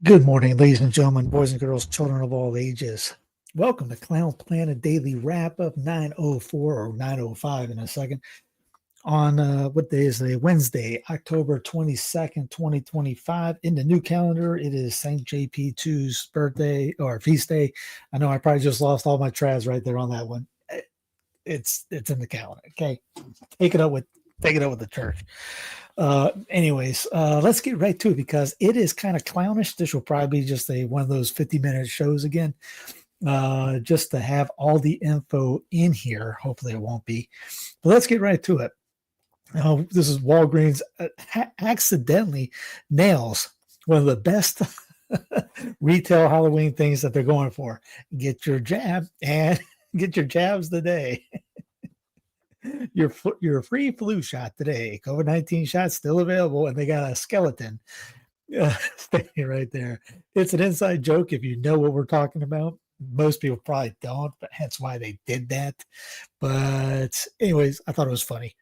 Good morning, ladies and gentlemen, boys and girls, children of all ages. Welcome to Clown Planet Daily Wrap Up 904 or 905 in a second. On what day is today? Wednesday, October 22nd, 2025. In the new calendar, it is St. JP2's birthday or feast day. I know I probably just lost all my trads right there on that one. It's in the calendar. Okay. Take it up with the church. Anyways, let's get right to it because it is kind of clownish. This will probably be just one of those 50-minute shows again, just to have all the info in here. Hopefully it won't be, but let's get right to it. This is Walgreens accidentally nails one of the best retail Halloween things that they're going for. Get your jab and get your jabs today. Your free flu shot today. COVID-19 shot still available, and they got a skeleton standing right there. It's an inside joke if you know what we're talking about. Most people probably don't, but hence why they did that. But anyways, I thought it was funny.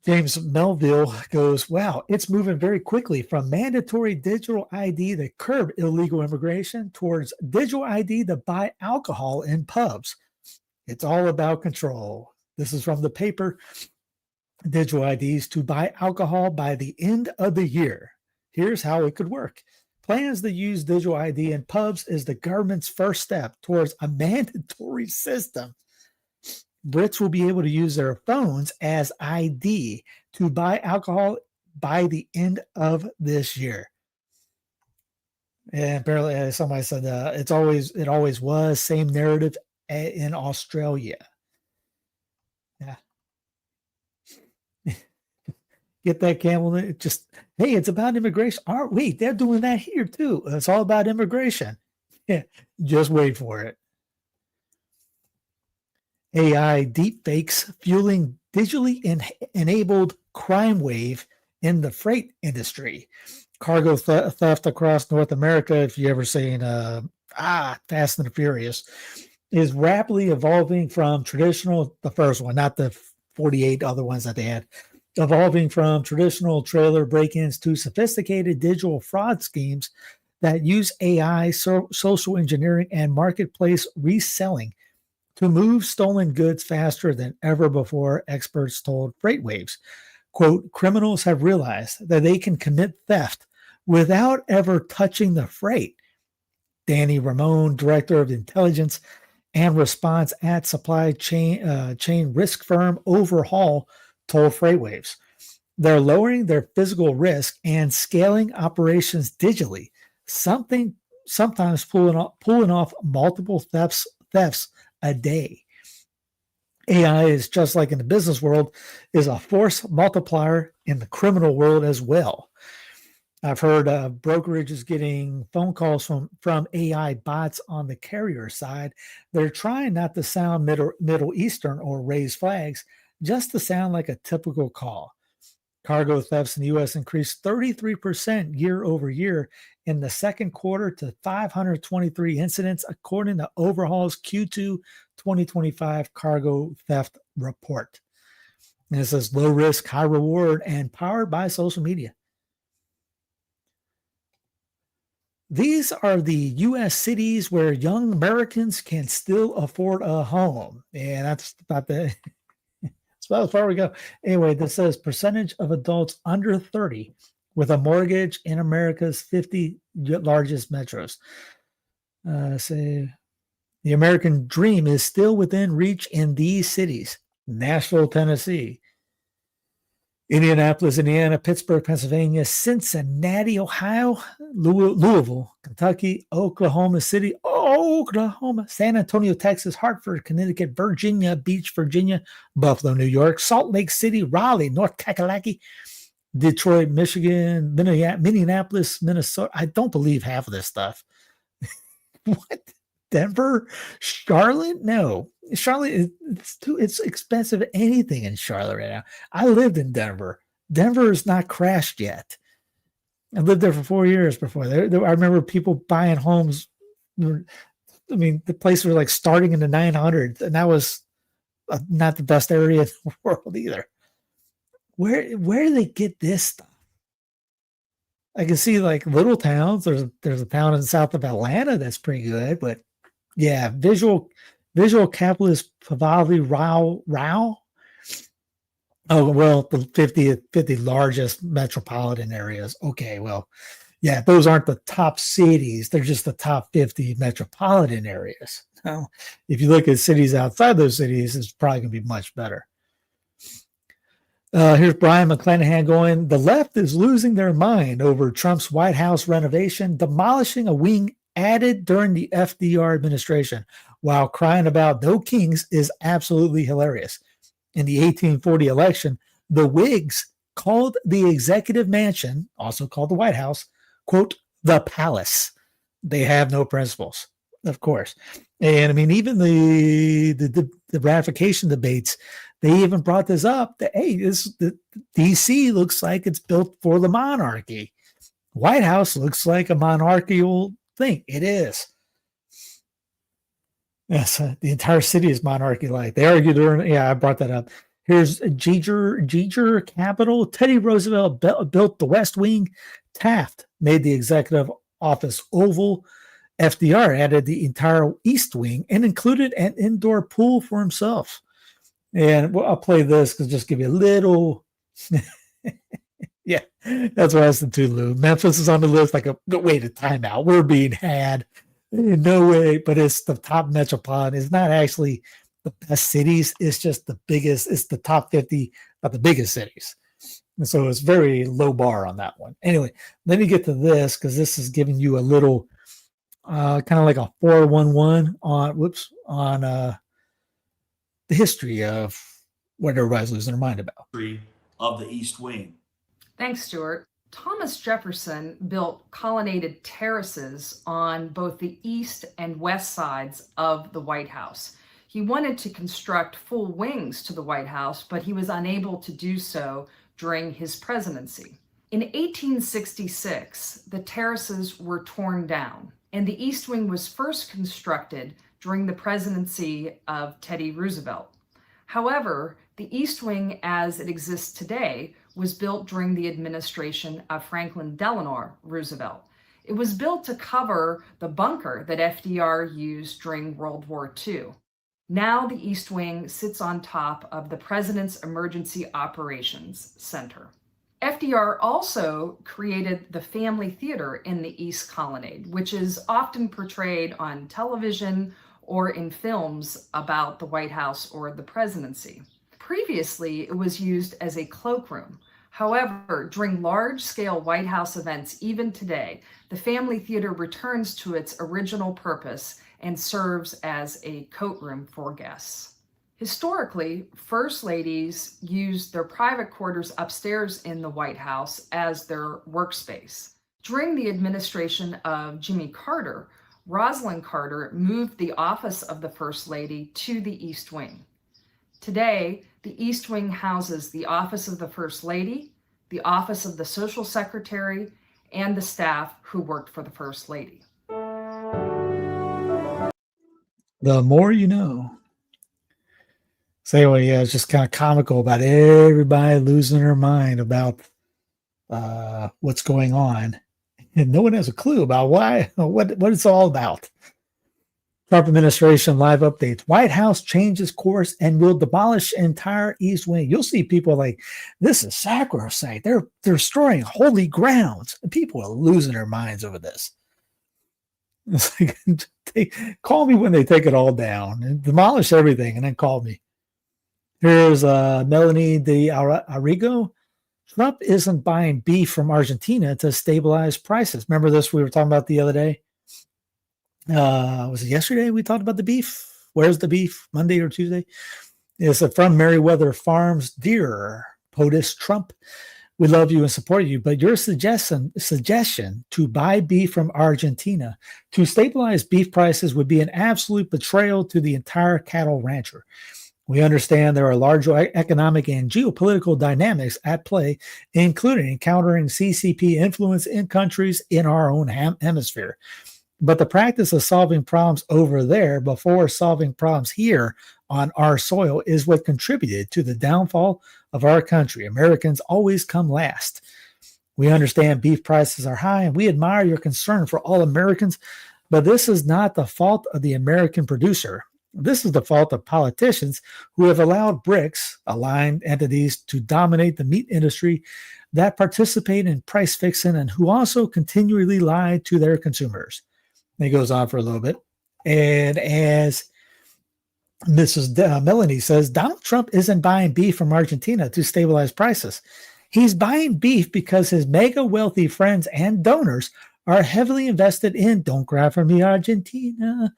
James Melville goes, wow, it's moving very quickly from mandatory digital ID to curb illegal immigration towards digital ID to buy alcohol in pubs. It's all about control. This is from the paper, Digital IDs to buy alcohol by the end of the year. Here's how it could work. Plans to use digital ID in pubs is the government's first step towards a mandatory system. Brits will be able to use their phones as ID to buy alcohol by the end of this year. And apparently, somebody said it always was same narrative in Australia. Yeah. Get that, Campbell. Hey, it's about immigration. Aren't we? They're doing that here too. It's all about immigration. Yeah, just wait for it. AI deepfakes fueling digitally enabled crime wave in the freight industry. Cargo theft across North America, if you ever seen Fast and the Furious, is rapidly evolving from the first one, not the 48 other ones that they had, evolving from traditional trailer break-ins to sophisticated digital fraud schemes that use AI, social engineering, and marketplace reselling to move stolen goods faster than ever before, experts told FreightWaves. Quote, criminals have realized that they can commit theft without ever touching the freight. Danny Ramon, director of intelligence and response at supply chain risk firm Overhaul, told FreightWaves. They're lowering their physical risk and scaling operations digitally, sometimes pulling off multiple thefts a day. AI is, just like in the business world, is a force multiplier in the criminal world as well. I've heard brokerages getting phone calls from AI bots on the carrier side. They're trying not to sound Middle Eastern or raise flags, just to sound like a typical call. Cargo thefts in the U.S. increased 33% year over year in the second quarter to 523 incidents, according to Overhaul's Q2 2025 cargo theft report. And it says low risk, high reward, and powered by social media. These are the U.S. cities where young Americans can still afford a home. And that's about as far we go. Anyway, this says percentage of adults under 30 with a mortgage in America's 50 largest metros. Say the American dream is still within reach in these cities: Nashville, Tennessee, Indianapolis, Indiana, Pittsburgh, Pennsylvania, Cincinnati, Ohio, Louisville, Kentucky, Oklahoma City, Oklahoma, San Antonio, Texas, Hartford, Connecticut, Virginia Beach, Virginia, Buffalo, New York, Salt Lake City, Raleigh, North Kakalaki, Detroit, Michigan, Minneapolis, Minnesota. I don't believe half of this stuff. What? Denver? Charlotte? No. Charlotte, it's expensive anything in Charlotte right now. I lived in Denver. Denver is not crashed yet. I lived there for 4 years before. I remember people buying homes. I mean, the places were like starting in the 900s, and that was not the best area in the world either. Where do they get this stuff? I can see like little towns. There's a town in south of Atlanta that's pretty good, but yeah, visual capitalist Pahlavi Rao. Oh, well, the 50 largest metropolitan areas. Okay, well, yeah, those aren't the top cities. They're just the top 50 metropolitan areas. Now, if you look at cities outside those cities, it's probably going to be much better. Here's Brian McClanahan going, the left is losing their mind over Trump's White House renovation, demolishing a wing added during the FDR administration, while crying about no kings is absolutely hilarious. In the 1840 election, the Whigs called the executive mansion, also called the White House, quote, the palace. They have no principles, of course. And I mean, even the ratification debates, they even brought this up that, hey, the DC looks like it's built for the monarchy. White House looks like a monarchical thing. It is. Yes, the entire city is monarchy-like. They argue during, I brought that up. Here's Giger Capital. Teddy Roosevelt built the West Wing. Taft made the executive office oval. FDR added the entire East Wing and included an indoor pool for himself. And I'll play this because just give you a little. Yeah, that's why it's the Tulu. Memphis is on the list. Like wait, a timeout. We're being had. No way, but it's the top metropolitan. It's not actually the best cities. It's just the biggest. It's the top 50 of the biggest cities. And so it's very low bar on that one. Anyway, let me get to this because this is giving you a little kind of like a 411 on the history of what everybody's losing their mind about. Of the East Wing. Thanks, Stuart. Thomas Jefferson built colonnaded terraces on both the east and west sides of the White House. He wanted to construct full wings to the White House, but he was unable to do so during his presidency. In 1866, the terraces were torn down, and the East Wing was first constructed during the presidency of Teddy Roosevelt. However, the East Wing as it exists today was built during the administration of Franklin Delano Roosevelt. It was built to cover the bunker that FDR used during World War II. Now the East Wing sits on top of the President's Emergency Operations Center. FDR also created the Family Theater in the East Colonnade, which is often portrayed on television or in films about the White House or the presidency. Previously, it was used as a cloakroom. However, during large-scale White House events, even today, the Family Theater returns to its original purpose and serves as a coat room for guests. Historically, First Ladies used their private quarters upstairs in the White House as their workspace. During the administration of Jimmy Carter, Rosalynn Carter moved the office of the First Lady to the East Wing. Today, the East Wing houses the office of the First Lady, the office of the Social Secretary, and the staff who worked for the First Lady. The more you know. So anyway, it's just kind of comical about everybody losing their mind about what's going on. And no one has a clue about what it's all about. Trump administration live updates. White House changes course and will demolish entire East Wing. You'll see people like, this is sacrosanct. They're destroying holy grounds. And people are losing their minds over this. It's like, call me when they take it all down and demolish everything and then call me. Here's Melanie de Arrigo. Trump isn't buying beef from Argentina to stabilize prices. Remember this we were talking about the other day? Was it yesterday we talked about the beef? Where's the beef? Monday or Tuesday? It's from Meriwether Farms. Dear POTUS Trump, we love you and support you, but your suggestion to buy beef from Argentina to stabilize beef prices would be an absolute betrayal to the entire cattle rancher. We understand there are large economic and geopolitical dynamics at play, including encountering CCP influence in countries in our own hemisphere. But the practice of solving problems over there before solving problems here on our soil is what contributed to the downfall of our country. Americans always come last. We understand beef prices are high, and we admire your concern for all Americans, but this is not the fault of the American producer. This is the fault of politicians who have allowed BRICS, aligned entities, to dominate the meat industry that participate in price fixing and who also continually lie to their consumers. And he goes on for a little bit. And as Mrs. Melanie says, Donald Trump isn't buying beef from Argentina to stabilize prices. He's buying beef because his mega wealthy friends and donors are heavily invested in Don't Cry for Me, Argentina.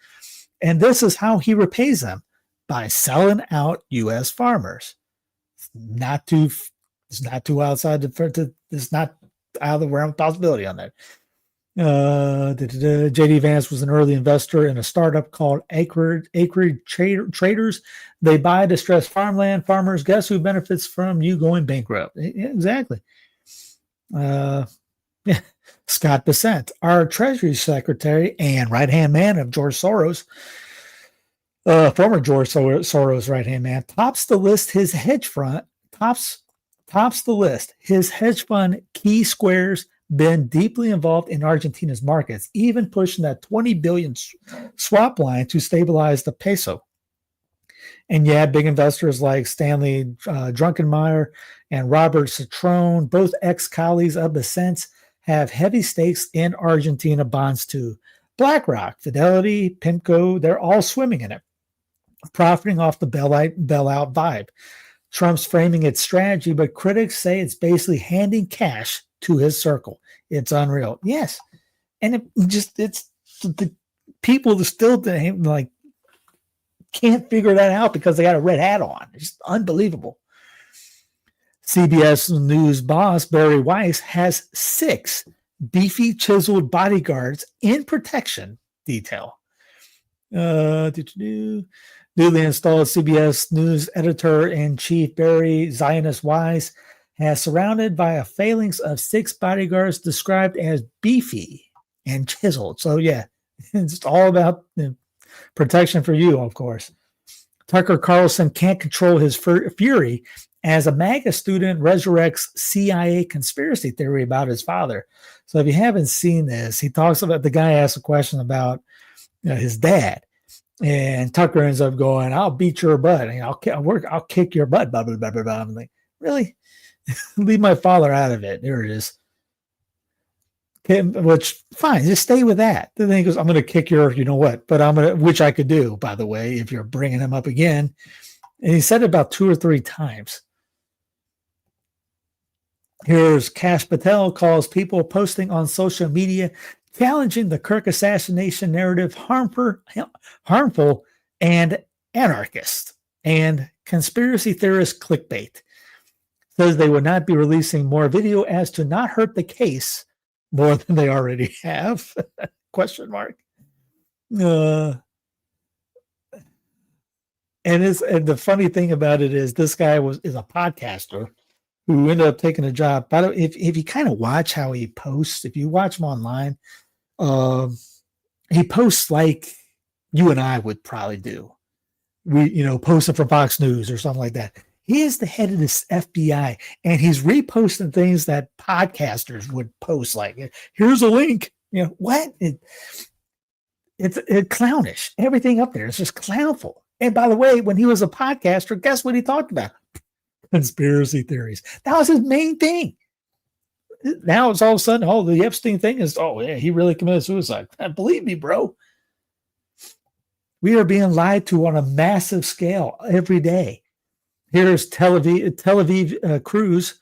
And this is how he repays them, by selling out U.S. farmers. It's not too outside it's not out of the realm of possibility on that. JD Vance was an early investor in a startup called Acreage Traders. They buy distressed farmland. Farmers, guess who benefits from you going bankrupt? Exactly. Scott Bessent, our Treasury Secretary and right-hand man of George Soros, former George Soros right-hand man, tops the list. His hedge fund tops the list. His hedge fund Key Square's been deeply involved in Argentina's markets, even pushing that 20 billion swap line to stabilize the peso. And yeah, big investors like Stanley Druckenmiller and Robert Citrone, both ex-colleagues of Bessent's, have heavy stakes in Argentina bonds too. BlackRock, Fidelity, PIMCO, they're all swimming in it, profiting off the bailout vibe. Trump's framing its strategy, but critics say it's basically handing cash to his circle. It's unreal. Yes. And it's the people that still like can't figure that out because they got a red hat on. It's just unbelievable. CBS News boss Barry Weiss has 6 beefy chiseled bodyguards in protection detail. Newly installed CBS News editor-in-chief Barry Zionist Weiss has surrounded by a phalanx of 6 bodyguards described as beefy and chiseled. So yeah, it's all about protection for you, of course. Tucker Carlson can't control his fury as a MAGA student resurrects CIA conspiracy theory about his father. So if you haven't seen this, he talks about, the guy asks a question about his dad, and Tucker ends up going, "I'll beat your butt. And I'll kick your butt." Blah, blah, blah, blah, blah. I'm like, really? Leave my father out of it. There it is. Okay, which fine, just stay with that. Then he goes, "I'm going to kick your, you know what? But I'm going to," which I could do, by the way, if you're bringing him up again. And he said it about 2 or 3 times. Here's Kash Patel calls people posting on social media challenging the Kirk assassination narrative harmful and anarchist and conspiracy theorist clickbait. Says they would not be releasing more video as to not hurt the case more than they already have. Question mark. And the funny thing about it is this guy is a podcaster who ended up taking a job. By the way, if you kind of watch how he posts, if you watch him online, he posts like you and I would probably do. Posting for Fox News or something like that. He is the head of this FBI, and he's reposting things that podcasters would post, like, "Here's a link." What? It's clownish. Everything up there is just clownful. And by the way, when he was a podcaster, guess what he talked about? Conspiracy theories. That was his main thing. Now it's all of a sudden, the Epstein thing is, yeah, he really committed suicide. Believe me, bro. We are being lied to on a massive scale every day. Here's Tel Aviv Cruz.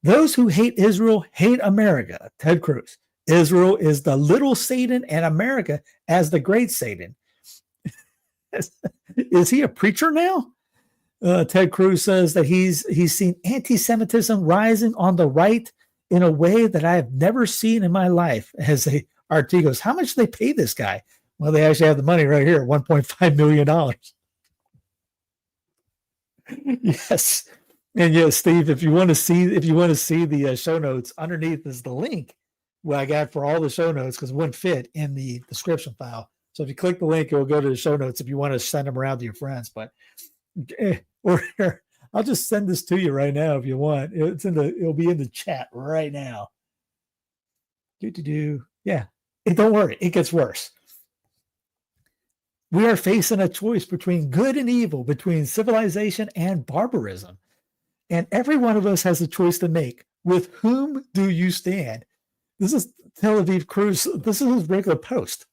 Those who hate Israel hate America. Ted Cruz. Israel is the little Satan and America as the great Satan. Is he a preacher now? Ted Cruz says that he's seen anti-Semitism rising on the right in a way that I have never seen in my life. As RT goes, how much do they pay this guy? Well, they actually have the money right here, $1.5 million. Yes. And yes, Steve, if you want to see the show notes, underneath is the link what I got for all the show notes, because it wouldn't fit in the description file. So if you click the link, it will go to the show notes if you want to send them around to your friends. But or I'll just send this to you right now if you want. It'll be in the chat right now. Yeah, don't worry, it gets worse. We are facing a choice between good and evil, between civilization and barbarism. And every one of us has a choice to make. With whom do you stand? This is Tel Aviv Cruz. This is his regular post.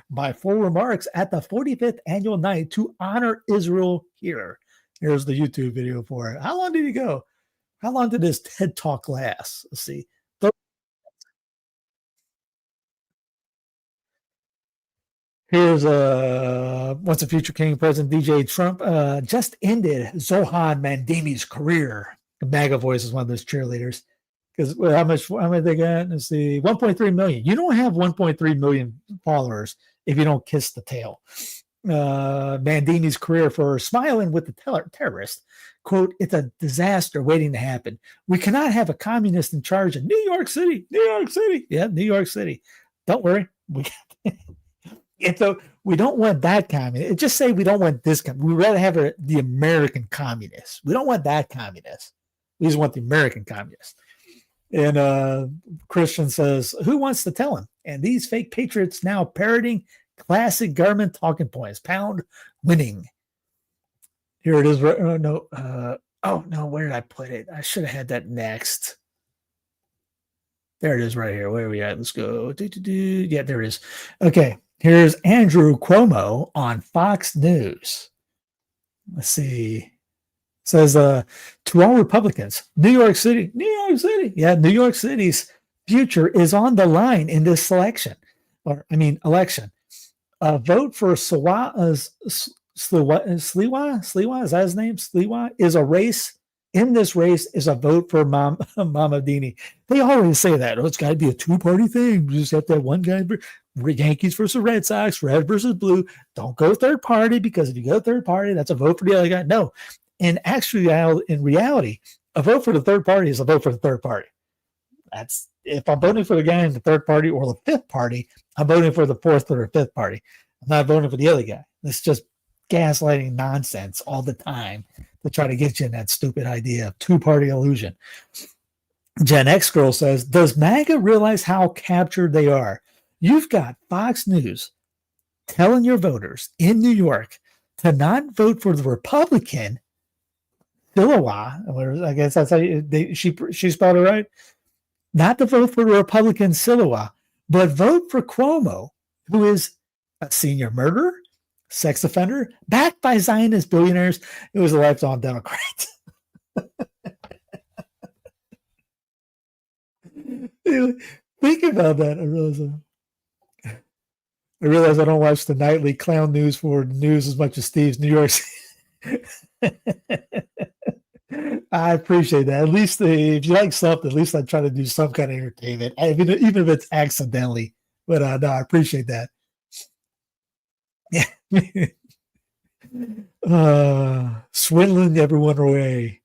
My full remarks at the 45th annual night to honor Israel here. Here's the YouTube video for it. How long did he go? How long did his TED Talk last? Let's see. Here's once a future king, President DJ Trump just ended Zohan Mandami's career. MAGA Voice is one of those cheerleaders. Because how much they got? Let's see, 1.3 million. You don't have 1.3 million followers if you don't kiss the tail. Mandami's career for smiling with the terrorist. Quote, it's a disaster waiting to happen. We cannot have a communist in charge of New York City. New York City. Yeah, New York City. Don't worry. So we don't want that communist. Just say we don't want this. We'd rather have the American communist. We don't want that communist. We just want the American communist. And Christian says, who wants to tell him? And these fake patriots now parroting classic government talking points. Pound winning. Here it is. Oh, no. Where did I put it? I should have had that next. There it is right here. Where are we at? Let's go. Yeah, there it is. Okay. Here's Andrew Cuomo on Fox News. Let's see. It says, to all Republicans, New York City. Yeah, New York City's future is on the line in this election. Election. Vote for Sliwa, is that his name? Sliwa is a race. In this race is a vote for Mamadini. They always say that. Oh, it's got to be a two-party thing. You just have to have one guy. Yankees versus Red Sox, red versus blue. Don't go third party, because if you go third party, that's a vote for the other guy. No. And actually, in reality, a vote for the third party is a vote for the third party. That's if I'm voting for the guy in the third party or the fifth party, I'm voting for the fourth or fifth party. I'm not voting for the other guy. It's just gaslighting nonsense all the time to try to get you in that stupid idea of two-party illusion. Gen X girl says, does MAGA realize how captured they are? You've got Fox News telling your voters in New York to not vote for the Republican, Silawa, I guess that's how she spelled it right, not to vote for the Republican Silawa, but vote for Cuomo, who is a senior murderer, sex offender, backed by Zionist billionaires. It was a lifelong Democrat. Think about that. I realize I don't watch the nightly clown news for news as much as Steve's New York City. I appreciate that. At least if you like something, at least I try to do some kind of entertainment, even if it's accidentally. But no, I appreciate that. Yeah. Swindling everyone away.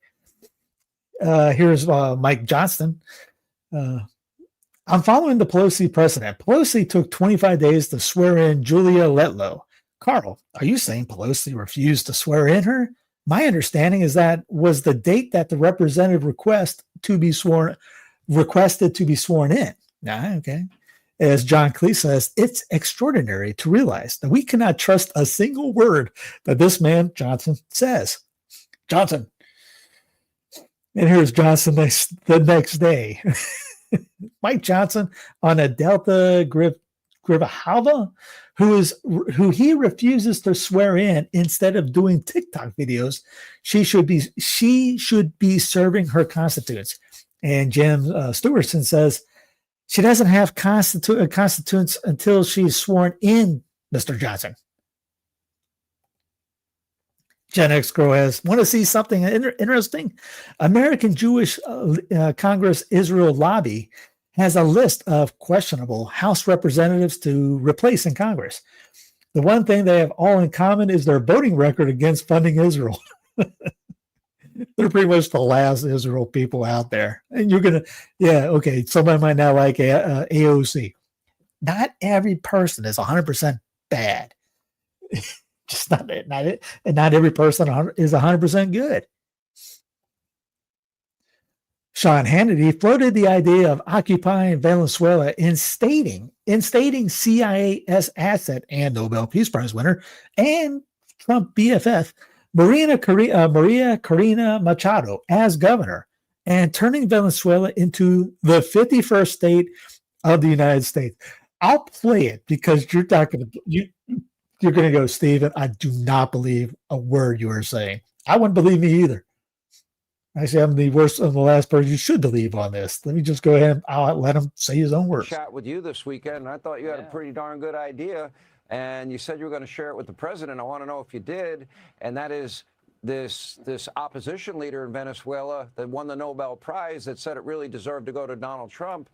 Here's Mike Johnston. I'm following the Pelosi precedent. Pelosi took 25 days to swear in Julia Letlow. Carl, are you saying Pelosi refused to swear in her? My understanding is that was the date that the representative requested to be sworn in. Okay. As John Cleese says, it's extraordinary to realize that we cannot trust a single word that this man, Johnson, says. Johnson. And here's Johnson the next day. Mike Johnson on a Delta Grivahava, who he refuses to swear in instead of doing TikTok videos. She should be serving her constituents. And Jim Stewartson says she doesn't have constituents until she's sworn in, Mr. Johnson. Gen X Girl has, want to see something interesting? American Jewish Congress Israel Lobby has a list of questionable House representatives to replace in Congress. The one thing they have all in common is their voting record against funding Israel. They're pretty much the last Israel people out there. And you're going to, somebody might not like AOC. Not every person is 100% bad. Just not it. And not every person is 100% good. Sean Hannity floated the idea of occupying Venezuela, instating CIA's asset and Nobel Peace Prize winner and Trump BFF Maria Corina Machado as governor, and turning Venezuela into the 51st state of the United States. I'll play it because you're going to go, Stephen. I do not believe a word you are saying. I wouldn't believe me either. Actually, I'm the worst and the last person you should believe on this. Let me just go ahead and I'll let him say his own words. Chat with you this weekend, and I thought you had a pretty darn good idea, and you said you were going to share it with the president. I want to know if you did, and that is this opposition leader in Venezuela that won the Nobel Prize that said it really deserved to go to Donald Trump.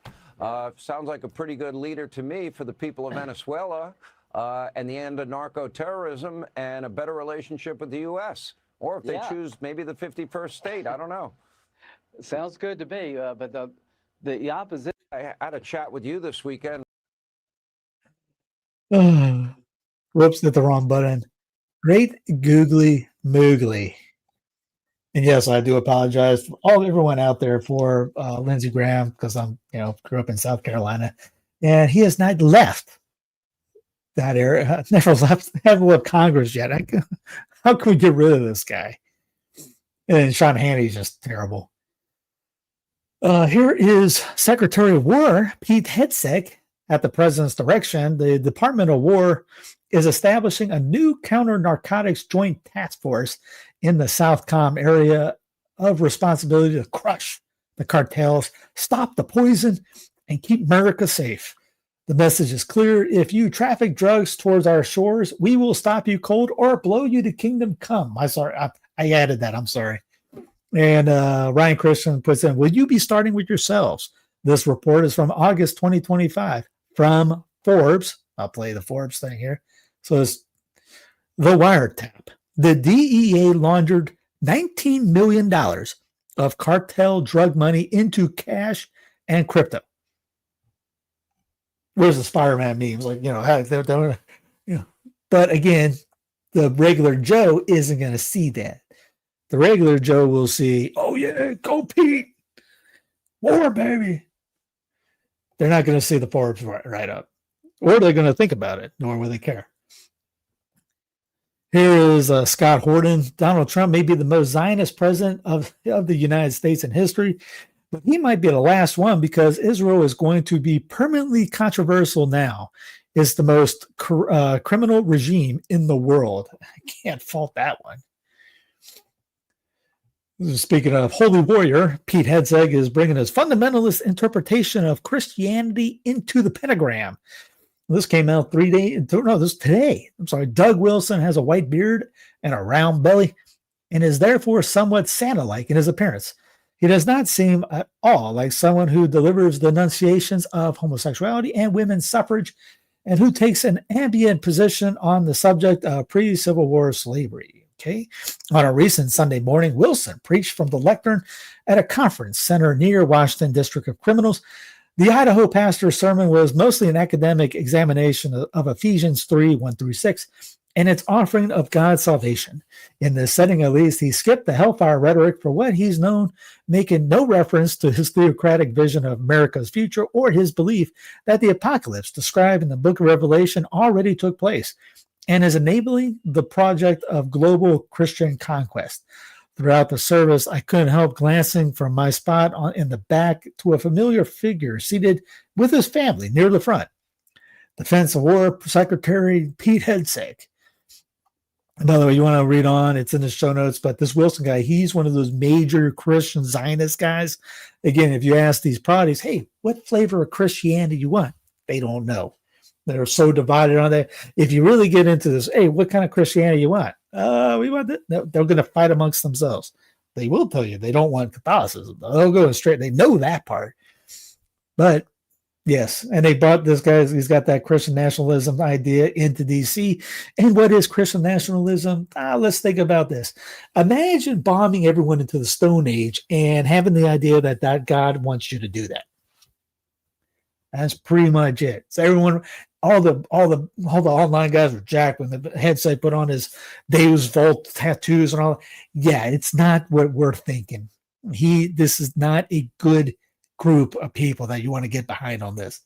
Sounds like a pretty good leader to me for the people of Venezuela and the end of narco-terrorism and a better relationship with the U.S. Or if they choose maybe the 51st state, I don't know. Sounds good to me, but the opposition. I had a chat with you this weekend. Whoops, hit the wrong button. Great googly moogly. And yes, I do apologize for everyone out there for Lindsey Graham, because I'm, grew up in South Carolina, and he has not left that area. Never left Congress yet. How can we get rid of this guy? And Sean Hannity's just terrible. Here is Secretary of War Pete Hegseth at the president's direction. The Department of War is establishing a new counter-narcotics joint task force in the Southcom area of responsibility to crush the cartels, stop the poison, and keep America safe. The message is clear. If you traffic drugs towards our shores, we will stop you cold or blow you to kingdom come. I added that. I'm sorry. And Ryan Christian puts in, will you be starting with yourselves? This report is from August 2025 from Forbes. I'll play the Forbes thing here. So it's the wiretap. The DEA laundered $19 million of cartel drug money into cash and crypto. Where's the Spider-Man memes? But again, the regular Joe isn't going to see that. The regular Joe will see, oh yeah, go Pete, war baby. They're not going to see the Forbes write up, or they're going to think about it, nor will they care. Here is Scott Horton. Donald Trump may be the most Zionist president of the United States in history, but he might be the last one because Israel is going to be permanently controversial now. It's the most criminal regime in the world. I can't fault that one. Speaking of holy warrior, Pete Hegseth is bringing his fundamentalist interpretation of Christianity into the pentagram. This came out today. I'm sorry. Doug Wilson has a white beard and a round belly and is therefore somewhat Santa-like in his appearance. He does not seem at all like someone who delivers the enunciations of homosexuality and women's suffrage and who takes an ambient position on the subject of pre-Civil War slavery. Okay. On a recent Sunday morning, Wilson preached from the lectern at a conference center near Washington District of Criminals. The Idaho pastor's sermon was mostly an academic examination of Ephesians 3:1-6 and its offering of God's salvation. In this setting, at least, he skipped the hellfire rhetoric for what he's known, making no reference to his theocratic vision of America's future or his belief that the apocalypse described in the book of Revelation already took place and is enabling the project of global Christian conquest. Throughout the service, I couldn't help glancing from my spot in the back to a familiar figure seated with his family near the front. Defense of War Secretary Pete Hegseth. By the way, you want to read on, it's in the show notes, but this Wilson guy, he's one of those major Christian Zionist guys. Again, if you ask these parties, hey, what flavor of Christianity you want? They don't know. They're so divided on that. If you really get into this, hey, what kind of Christianity you want? We want that. No, they're going to fight amongst themselves. They will tell you they don't want Catholicism. They'll go straight. They know that part. But yes, and they brought this guy. He's got that Christian nationalism idea into D.C. And what is Christian nationalism? Let's think about this. Imagine bombing everyone into the Stone Age and having the idea that God wants you to do that. That's pretty much it. So everyone, all the online guys were jacked when the Hegseth put on his Deus Vult tattoos and all. Yeah, it's not what we're thinking. This is not a good group of people that you want to get behind on this.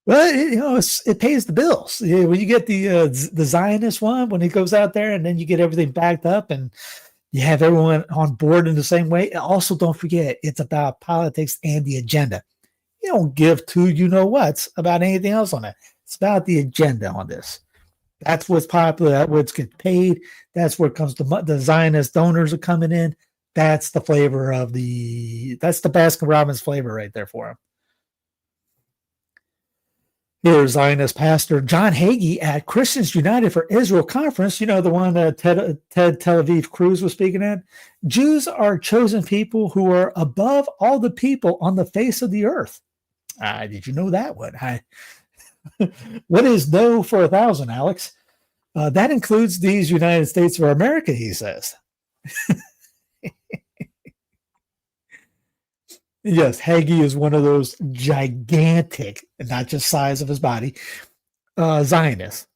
Well, it pays the bills. When you get the Zionist one, when he goes out there, and then you get everything backed up, and you have everyone on board in the same way. Also, don't forget, it's about politics and the agenda. You don't give two you-know-whats about anything else on it. It's about the agenda on this. That's what's popular. That's what gets paid. That's where it comes to the Zionist donors are coming in. That's the flavor of that's the Baskin-Robbins flavor right there for him. Here's Zionist pastor John Hagee at Christians United for Israel conference. The one that Ted Tel Aviv Cruz was speaking at. Jews are chosen people who are above all the people on the face of the earth. Did you know that one? What is no for 1,000, Alex? That includes these United States of America, he says. Yes, Hagee is one of those gigantic, not just size of his body, Zionists.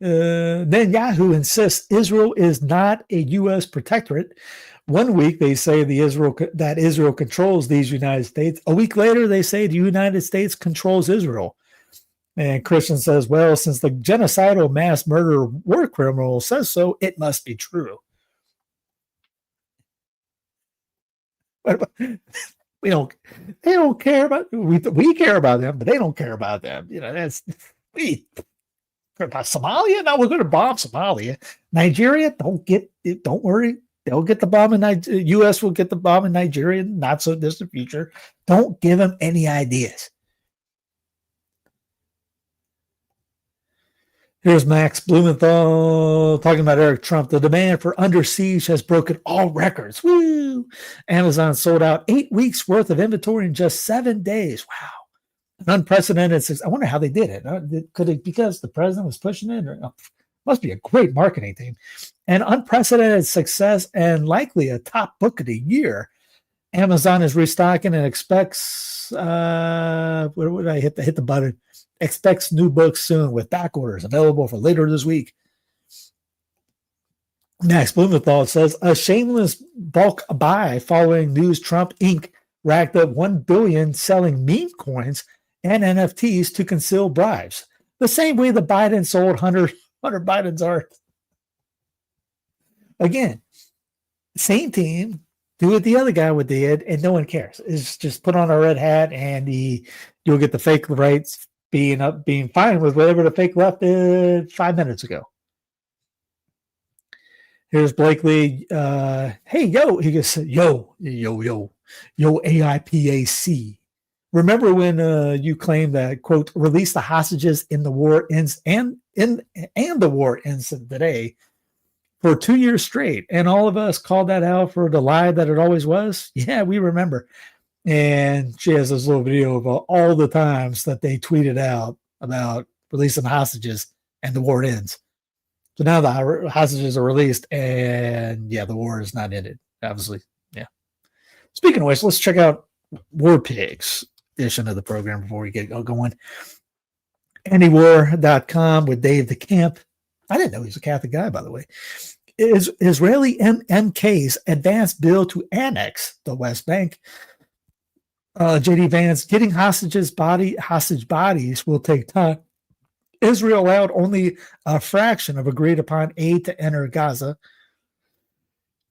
Netanyahu insists Israel is not a U.S. protectorate. One week they say that Israel controls these United States. A week later they say the United States controls Israel. And Christian says, well, since the genocidal mass murder war criminal says so, it must be true. They don't care about we care about them, but they don't care about them. That's about Somalia. Now we're going to bomb Somalia. Nigeria, don't worry. They'll get the bomb in Nigeria. U.S. will get the bomb in Nigeria in not so distant future. Don't give them any ideas. Here's Max Blumenthal talking about Eric Trump. The demand for Under Siege has broken all records. Woo! Amazon sold out 8 weeks worth of inventory in just 7 days. Wow. An unprecedented success. I wonder how they did it. Could it because the president was pushing it? Must be a great marketing team. An unprecedented success and likely a top book of the year. Amazon is restocking and expects where would I hit the button? Expects new books soon with back orders available for later this week. Max Blumenthal says a shameless bulk buy following news Trump Inc. racked up $1 billion selling meme coins and NFTs to conceal bribes. The same way the Biden sold Hunter Biden's art. Again, same team, do what the other guy would did, and no one cares. It's just put on a red hat and you'll get the fake rights being fine with whatever the fake left 5 minutes ago. Here's Blakely. Hey, yo. He goes, yo, AIPAC. Remember when you claimed that, quote, release the hostages in the war ends and the war ends today for 2 years straight. And all of us called that out for the lie that it always was. Yeah, we remember. And she has this little video of all the times that they tweeted out about releasing hostages and the war ends. So now the hostages are released and the war is not ended, obviously. Yeah. Speaking of which, let's check out War Pigs edition of the program before we get going. Antiwar.com with Dave DeCamp. I didn't know he was a Catholic guy, by the way. Israeli MK's advanced bill to annex the West Bank. JD Vance, getting hostage bodies will take time. Israel allowed only a fraction of agreed upon aid to enter Gaza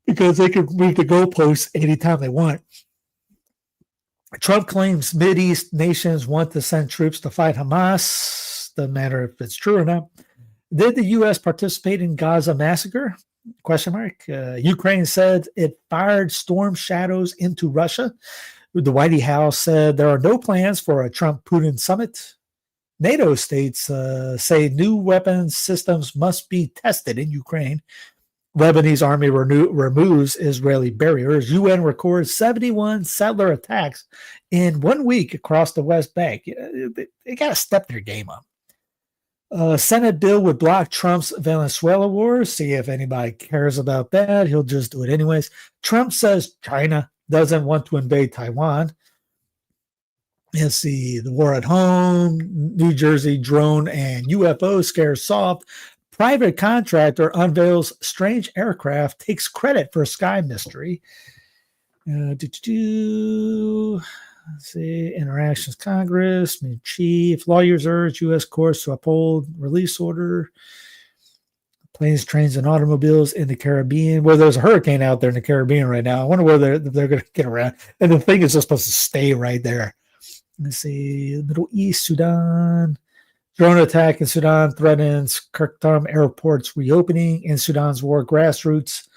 because they can move the goalposts anytime they want. Trump claims Mideast nations want to send troops to fight Hamas. Doesn't matter if it's true or not. Did the U.S. participate in Gaza massacre? Question mark. Ukraine said it fired storm shadows into Russia. The White House said there are no plans for a Trump-Putin summit. NATO states say new weapons systems must be tested in Ukraine. Lebanese army removes Israeli barriers. UN records 71 settler attacks in 1 week across the West Bank. They got to step their game up. Senate bill would block Trump's Venezuela war. See if anybody cares about that. He'll just do it anyways. Trump says China doesn't want to invade Taiwan. Let's see, the war at home, New Jersey drone and UFO scares soft. Private contractor unveils strange aircraft, takes credit for sky mystery. Let's see, interactions Congress, chief, lawyers urge U.S. courts to uphold release order. Planes, trains, and automobiles in the Caribbean. Well, there's a hurricane out there in the Caribbean right now. I wonder where they're going to get around. And the thing is just supposed to stay right there. Let's see, Middle East, Sudan. Drone attack in Sudan threatens Khartoum airport's reopening. In Sudan's war, grassroots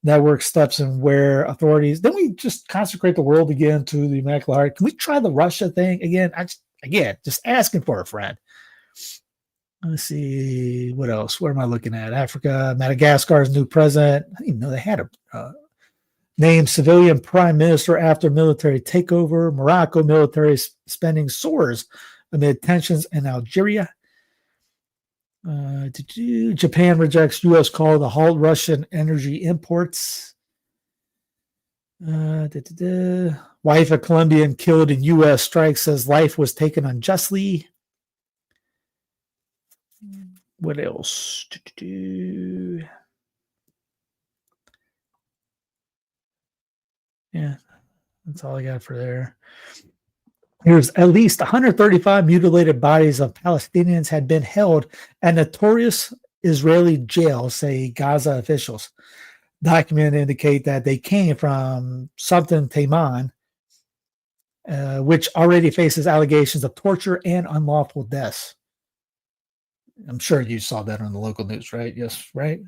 network steps in where authorities. Then we just consecrate the world again to the Immaculate Heart. Can we try the Russia thing again? Just asking for a friend. Let's see what else. What am I looking at? Africa, Madagascar's new president. I didn't even know they had a named civilian prime minister after military takeover. Morocco military spending soars amid tensions in Algeria. Japan rejects U.S. call to halt Russian energy imports. Wife of Colombian killed in U.S. strike says life was taken unjustly. What else? Yeah, that's all I got for there. Here's at least 135 mutilated bodies of Palestinians had been held at notorious Israeli jail, say Gaza officials. Documents indicate that they came from something Taman, which already faces allegations of torture and unlawful deaths. I'm sure you saw that on the local news, right? Yes, right?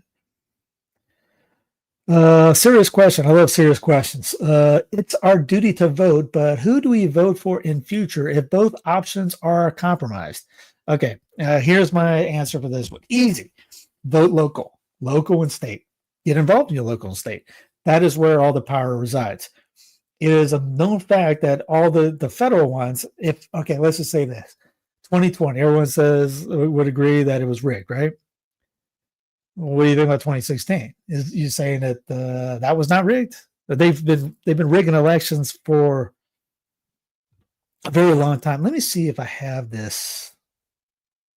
Serious question. I love serious questions. It's our duty to vote, but who do we vote for in future if both options are compromised? Okay, here's my answer for this one. Easy. Vote local and state. Get involved in your local and state. That is where all the power resides. It is a known fact that all the federal ones, let's just say this. 2020, everyone would agree that it was rigged, right? What do you think about 2016? Is you saying that that was not rigged? That they've been rigging elections for a very long time. Let me see if I have this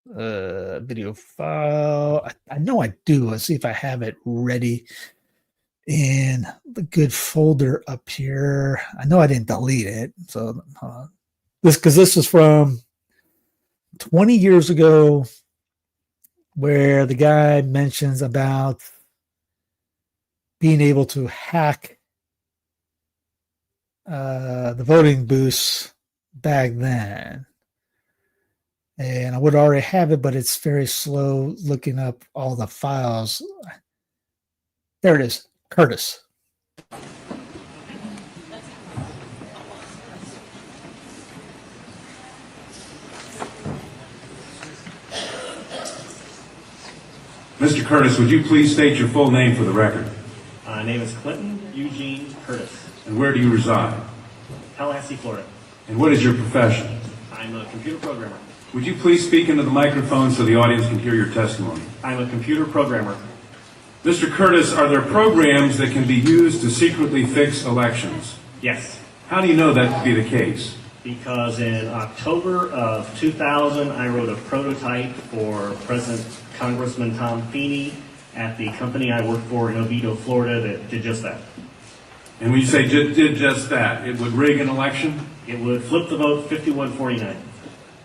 video file. I know I do. Let's see if I have it ready in the good folder up here. I know I didn't delete it. So this is from 20 years ago, where the guy mentions about being able to hack the voting booths back then. And I would already have it, but it's very slow looking up all the files. There it is, Curtis. Mr. Curtis, would you please state your full name for the record? My name is Clinton Eugene Curtis. And where do you reside? Tallahassee, Florida. And what is your profession? I'm a computer programmer. Would you please speak into the microphone so the audience can hear your testimony? I'm a computer programmer. Mr. Curtis, are there programs that can be used to secretly fix elections? Yes. How do you know that to be the case? Because in October of 2000, I wrote a prototype for President Congressman Tom Feeney at the company I work for in Oviedo, Florida, that did just that. And when you say did just that, it would rig an election? It would flip the vote 51-49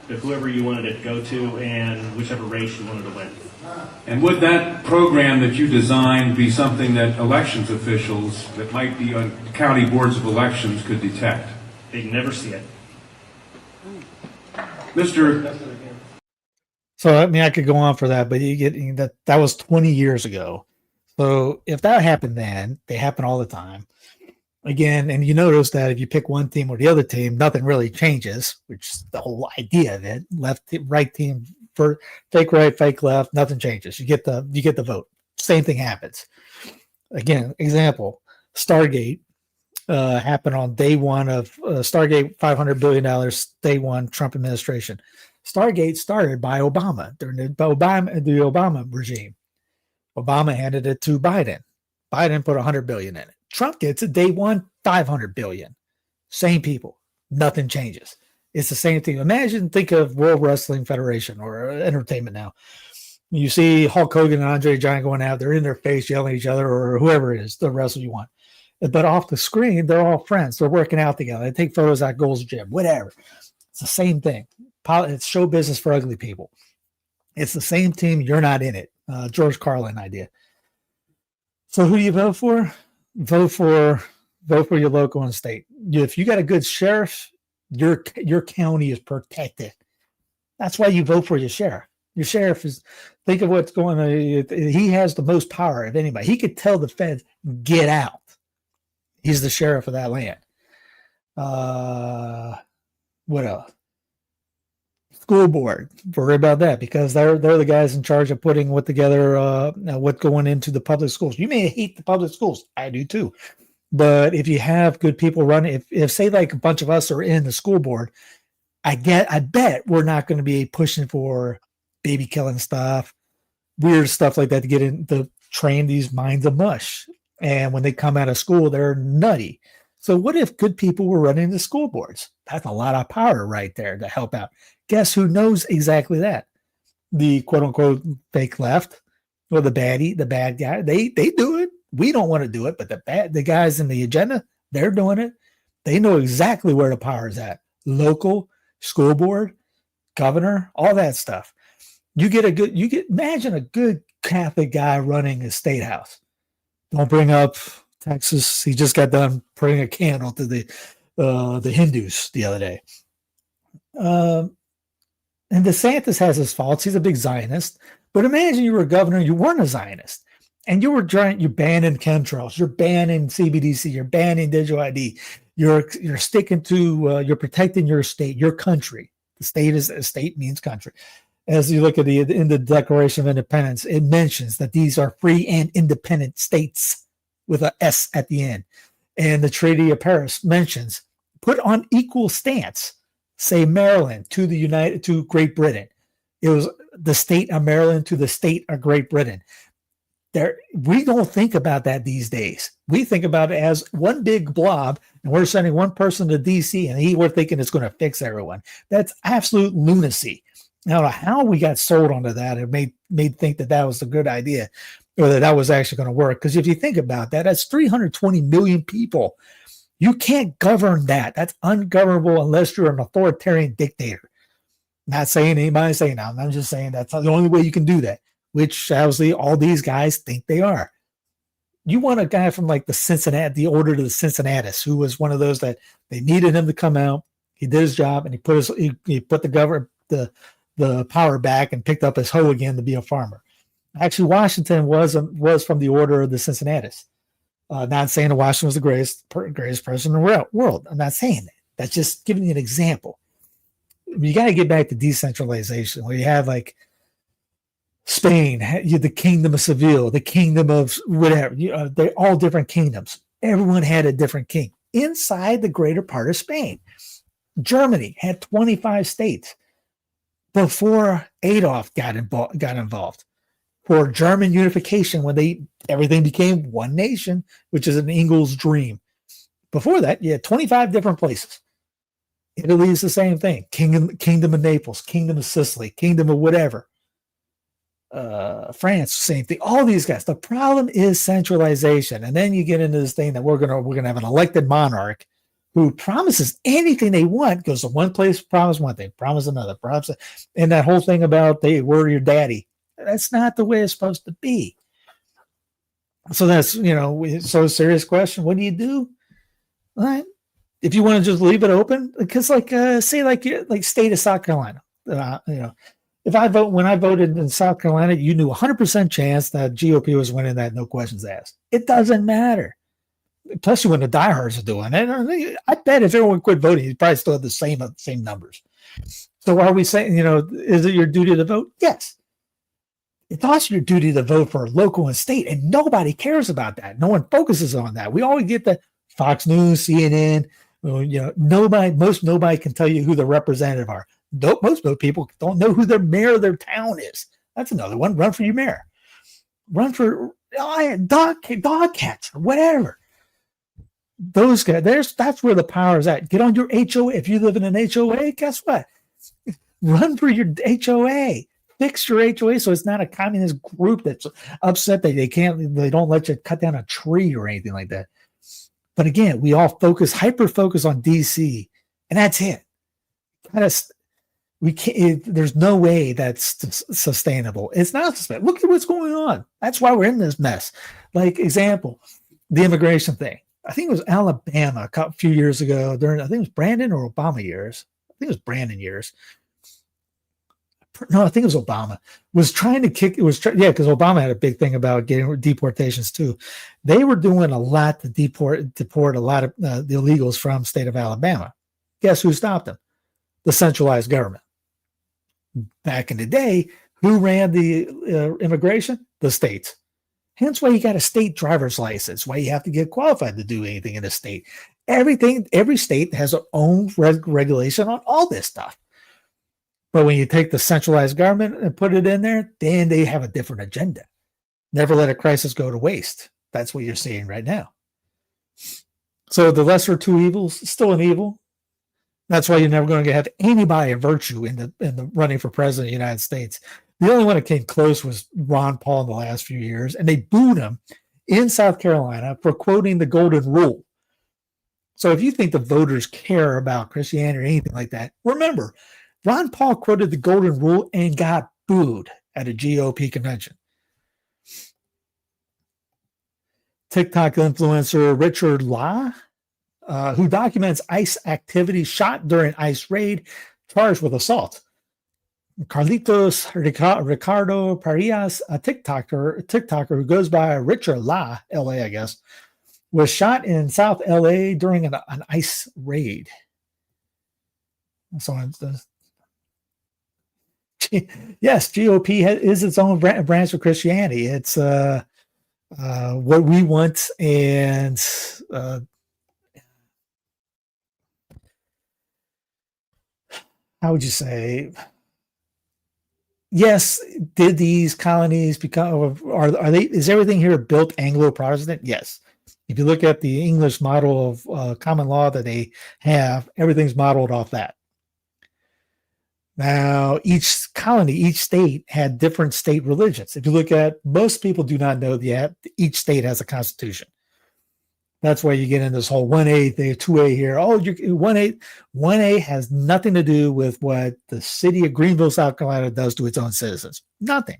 to whoever you wanted it to go to and whichever race you wanted to win. And would that program that you designed be something that elections officials that might be on county boards of elections could detect? They'd never see it. So I mean, I could go on for that, but you get that was 20 years ago. So if that happened then, they happen all the time. Again, and you notice that if you pick one team or the other team, nothing really changes, which is the whole idea of it. Left, right team, for fake right, fake left, nothing changes. You get the vote. Same thing happens. Again, example: Stargate happened on day one of Stargate, $500 billion, day one Trump administration. Stargate started by Obama during the Obama regime. Obama handed it to Biden. Biden put $100 billion in it. Trump gets it day one, $500 billion. Same people. Nothing changes. It's the same thing. Think of World Wrestling Federation or Entertainment Now. You see Hulk Hogan and Andre the Giant going out, they're in their face yelling at each other, or whoever it is, the wrestler you want. But off the screen, they're all friends. They're working out together. They take photos at Gold's Gym, whatever. It's the same thing. It's show business for ugly people. It's the same team. You're not in it. George Carlin idea. So who do you vote for? Vote for your local and state. If you got a good sheriff, your county is protected. That's why you vote for your sheriff. Your sheriff is, think of what's going on. He has the most power of anybody. He could tell the feds, get out. He's the sheriff of that land. What else? School board. Worry about that because they're the guys in charge of putting what together what's going into the public schools. You may hate the public schools. I do too. But if you have good people running, if say like a bunch of us are in the school board, I bet we're not going to be pushing for baby killing stuff, weird stuff like that to get in to train these minds of mush. And when they come out of school, they're nutty. So what if good people were running the school boards? That's a lot of power right there to help out. Guess who knows exactly that? The quote unquote fake left or the bad guy. They do it. We don't want to do it, but the guys in the agenda, they're doing it. They know exactly where the power is at. Local, school board, governor, all that stuff. Imagine a good Catholic guy running a state house. Don't bring up Texas. He just got done putting a candle to the Hindus the other day. And DeSantis has his faults. He's a big Zionist. But imagine you were a governor, you weren't a Zionist. And you're banning chemtrails, you're banning CBDC, you're banning digital ID, you're sticking to, you're protecting your state, your country. The state means country. As you look at in the Declaration of Independence, it mentions that these are free and independent states with an S at the end. And the Treaty of Paris mentions put on equal stance, say Maryland to Great Britain. It was the state of Maryland to the state of Great Britain. We don't think about that these days. We think about it as one big blob, and we're sending one person to DC, and we're thinking it's going to fix everyone. That's absolute lunacy. Now, how we got sold onto that and made think that was a good idea, or that was actually going to work. Because if you think about that, that's 320 million people. You can't govern that. That's ungovernable unless you're an authoritarian dictator. Not saying anybody's saying that. I'm just saying that's the only way you can do that, which obviously all these guys think they are. You want a guy from like the order to the Cincinnatus, who was one of those that they needed him to come out. He did his job, and he put the power back and picked up his hoe again to be a farmer. Actually, Washington was from the order of the Cincinnatus. Not saying that Washington was the greatest person in the world. I'm not saying that. That's just giving you an example. You got to get back to decentralization, where you have like Spain, the Kingdom of Seville, the Kingdom of whatever. They're all different kingdoms. Everyone had a different king inside the greater part of Spain. Germany had 25 states before Adolf got involved. For German unification, when everything became one nation, which is an Engel's dream. Before that, you had 25 different places. Italy is the same thing. Kingdom of Naples, Kingdom of Sicily, Kingdom of whatever. France, same thing. All these guys. The problem is centralization, and then you get into this thing that we're gonna have an elected monarch who promises anything they want, goes to one place, promise one thing, promise another, and that whole thing about we're your daddy. That's not the way it's supposed to be. So that's, so serious question. What do you do? All right. If you want to just leave it open, because say state of South Carolina, when I voted in South Carolina, you knew 100% chance that GOP was winning that, no questions asked. It doesn't matter. Plus, when the diehards are doing it, I bet if everyone quit voting, you probably still have the same numbers. So are we saying, is it your duty to vote? Yes. It's also your duty to vote for local and state, and nobody cares about that. No one focuses on that. We always get the Fox News, CNN. Nobody can tell you who the representative are. Most people don't know who their mayor of their town is. That's another one. Run for your mayor. Run for dog catcher, whatever. Those guys, that's where the power is at. Get on your HOA. If you live in an HOA, guess what? Run for your HOA. fix your HOA so it's not a communist group that's upset that they don't let you cut down a tree or anything like that. But again, we all hyper focus on DC, and that's it. We can't. There's no way that's sustainable. It's not sustainable. Look at what's going on. That's why we're in this mess. Like example, the immigration thing. I think it was Alabama a few years ago during, I think it was Brandon or Obama years. I think it was Brandon years. No, I think it was Obama. Was trying to because Obama had a big thing about getting deportations too. They were doing a lot to deport a lot of the illegals from state of Alabama. Guess who stopped them? The centralized government. Back in the day, who ran the immigration? The states. Hence why you got a state driver's license, why you have to get qualified to do anything in a state. Every state has its own regulation on all this stuff. But when you take the centralized government and put it in there, then they have a different agenda. Never let a crisis go to waste. That's what you're seeing right now. So the lesser of two evils is still an evil. That's why you're never going to have anybody of virtue in the running for president of the United States. The only one that came close was Ron Paul in the last few years, and they booed him in South Carolina for quoting the Golden Rule. So if you think the voters care about Christianity or anything like that, remember, Ron Paul quoted the Golden Rule and got booed at a GOP convention. TikTok influencer Richard La, who documents ICE activity, shot during ICE raid, charged with assault. Carlitos Ricardo Parias, a TikToker who goes by Richard La, LA, I guess, was shot in South LA during an ICE raid. So yes, GOP is its own branch of Christianity. It's what we want, and how would you say? Yes, did these colonies become? Are they? Is everything here built Anglo-Protestant? Yes. If you look at the English model of common law that they have, everything's modeled off that. Now, each colony, each state had different state religions. If you look at, most people do not know that each state has a constitution. That's why you get in this whole 1A, 2A here. Oh, 1A has nothing to do with what the city of Greenville, South Carolina does to its own citizens. Nothing.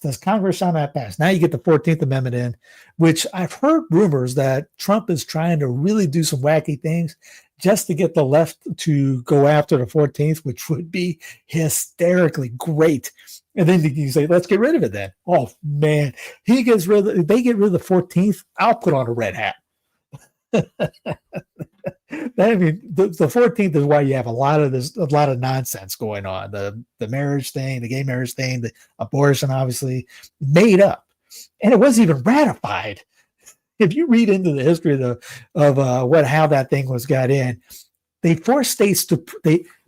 Does Congress shall not pass? Now you get the 14th Amendment in, which I've heard rumors that Trump is trying to really do some wacky things just to get the left to go after the 14th, which would be hysterically great. And then you say, let's get rid of it then. Oh, man. They get rid of the 14th, I'll put on a red hat. I mean, the 14th is why you have a lot of nonsense going on. The marriage thing, the gay marriage thing, the abortion, obviously made up, and it wasn't even ratified. If you read into the history of how that thing was got in, they forced states to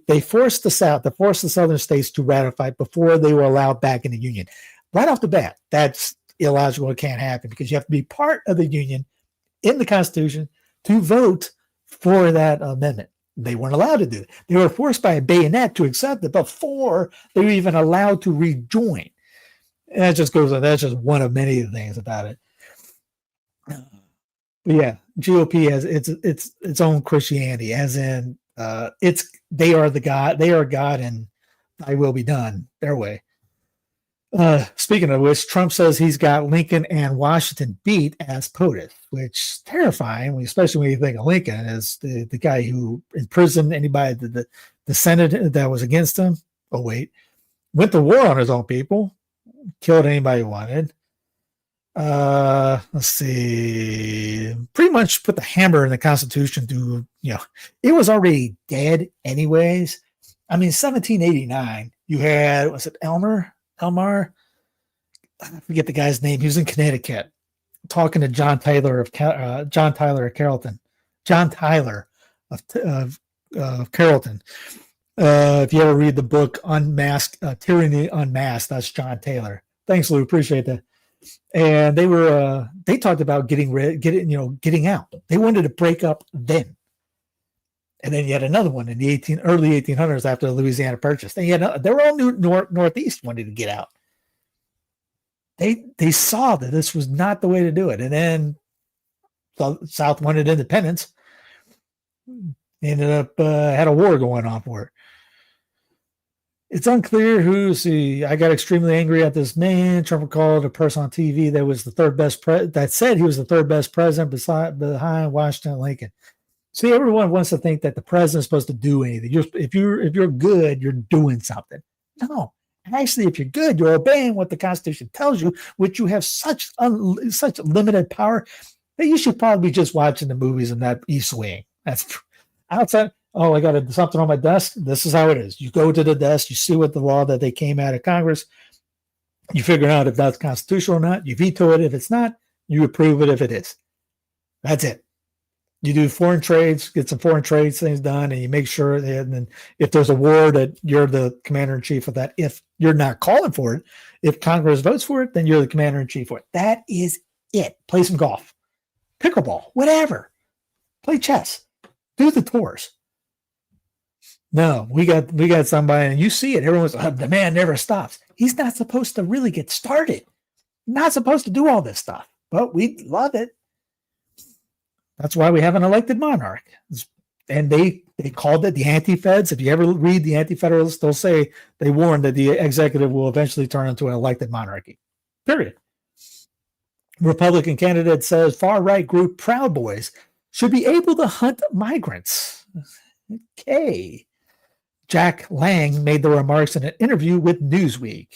they forced the southern states to ratify before they were allowed back in the union. Right off the bat, that's illogical. It can't happen because you have to be part of the union in the Constitution to vote for that amendment. They weren't allowed to do it. They were forced by a bayonet to accept it before they were even allowed to rejoin. And that just goes on. That's just one of many things about it. But yeah, GOP has its own Christianity, as in they are God, and thy will be done their way. Speaking of which, Trump says he's got Lincoln and Washington beat as POTUS, which is terrifying, especially when you think of Lincoln as the guy who imprisoned anybody, the Senate that was against him. Oh, wait. Went to war on his own people, killed anybody he wanted. Let's see. Pretty much put the hammer in the Constitution to, it was already dead anyways. I mean, 1789, you had, was it Elmar? I forget the guy's name. He was in Connecticut, talking to John Tyler of Carrollton. If you ever read the book Unmasked, Tyranny Unmasked, that's John Taylor. Thanks, Lou. Appreciate that. And they talked about getting out. They wanted to break up then. And then you had another one in the early 1800s after the Louisiana Purchase. Then you had, they were all Northeast wanted to get out. They saw that this was not the way to do it. And then the South wanted independence. Ended up had a war going on for it. It's unclear I got extremely angry at this man. Trump called a person on TV that was the third best that said he was the third best president behind Washington and Lincoln. See, everyone wants to think that the president's supposed to do anything. If you're good, you're doing something. No, actually, if you're good, you're obeying what the Constitution tells you, which you have such limited power that you should probably be just watching the movies in that East Wing. That's outside. Oh, I got something on my desk. This is how it is. You go to the desk, you see what the law that they came out of Congress. You figure out if that's constitutional or not. You veto it if it's not. You approve it if it is. That's it. You do foreign trades, get some foreign trades things done, and you make sure that, and then if there's a war, that you're the commander in chief of that. If you're not calling for it, if Congress votes for it, then you're the commander in chief for it. That is it. Play some golf, pickleball, whatever. Play chess. Do the tours. No, we got somebody, and you see it. Everyone's the man never stops. He's not supposed to really get started. Not supposed to do all this stuff, but we love it. That's why we have an elected monarch. And they called it the anti-feds. If you ever read the anti-federalists, they'll say they warn that the executive will eventually turn into an elected monarchy. Period. Republican candidate says far-right group Proud Boys should be able to hunt migrants. Okay. Jack Lang made the remarks in an interview with Newsweek.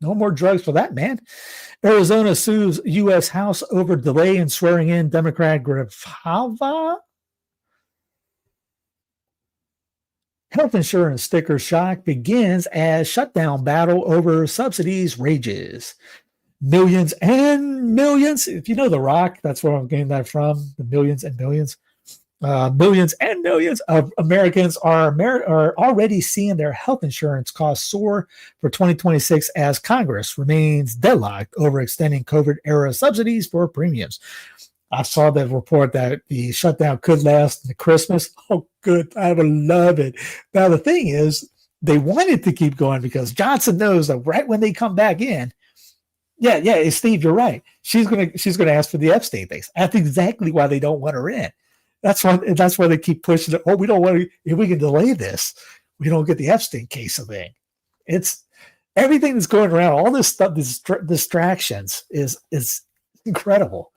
No more drugs for that man. Arizona sues U.S. House over delay in swearing in Democrat Grijalva. Health insurance sticker shock begins as shutdown battle over subsidies rages. Millions and millions. If you know The Rock, that's where I'm getting that from. The millions and millions. Millions and millions of Americans are already seeing their health insurance costs soar for 2026 as Congress remains deadlocked over extending COVID-era subsidies for premiums. I saw that report that the shutdown could last into Christmas. Oh, good. I would love it. Now, the thing is, they wanted to keep going because Johnson knows that right when they come back in, yeah, Steve, you're right. She's gonna ask for the Epstein things. That's exactly why they don't want her in. That's why they keep pushing it. Oh, we don't want to. If we can delay this, we don't get the Epstein case of thing. It's everything that's going around. All this stuff, these distractions is incredible.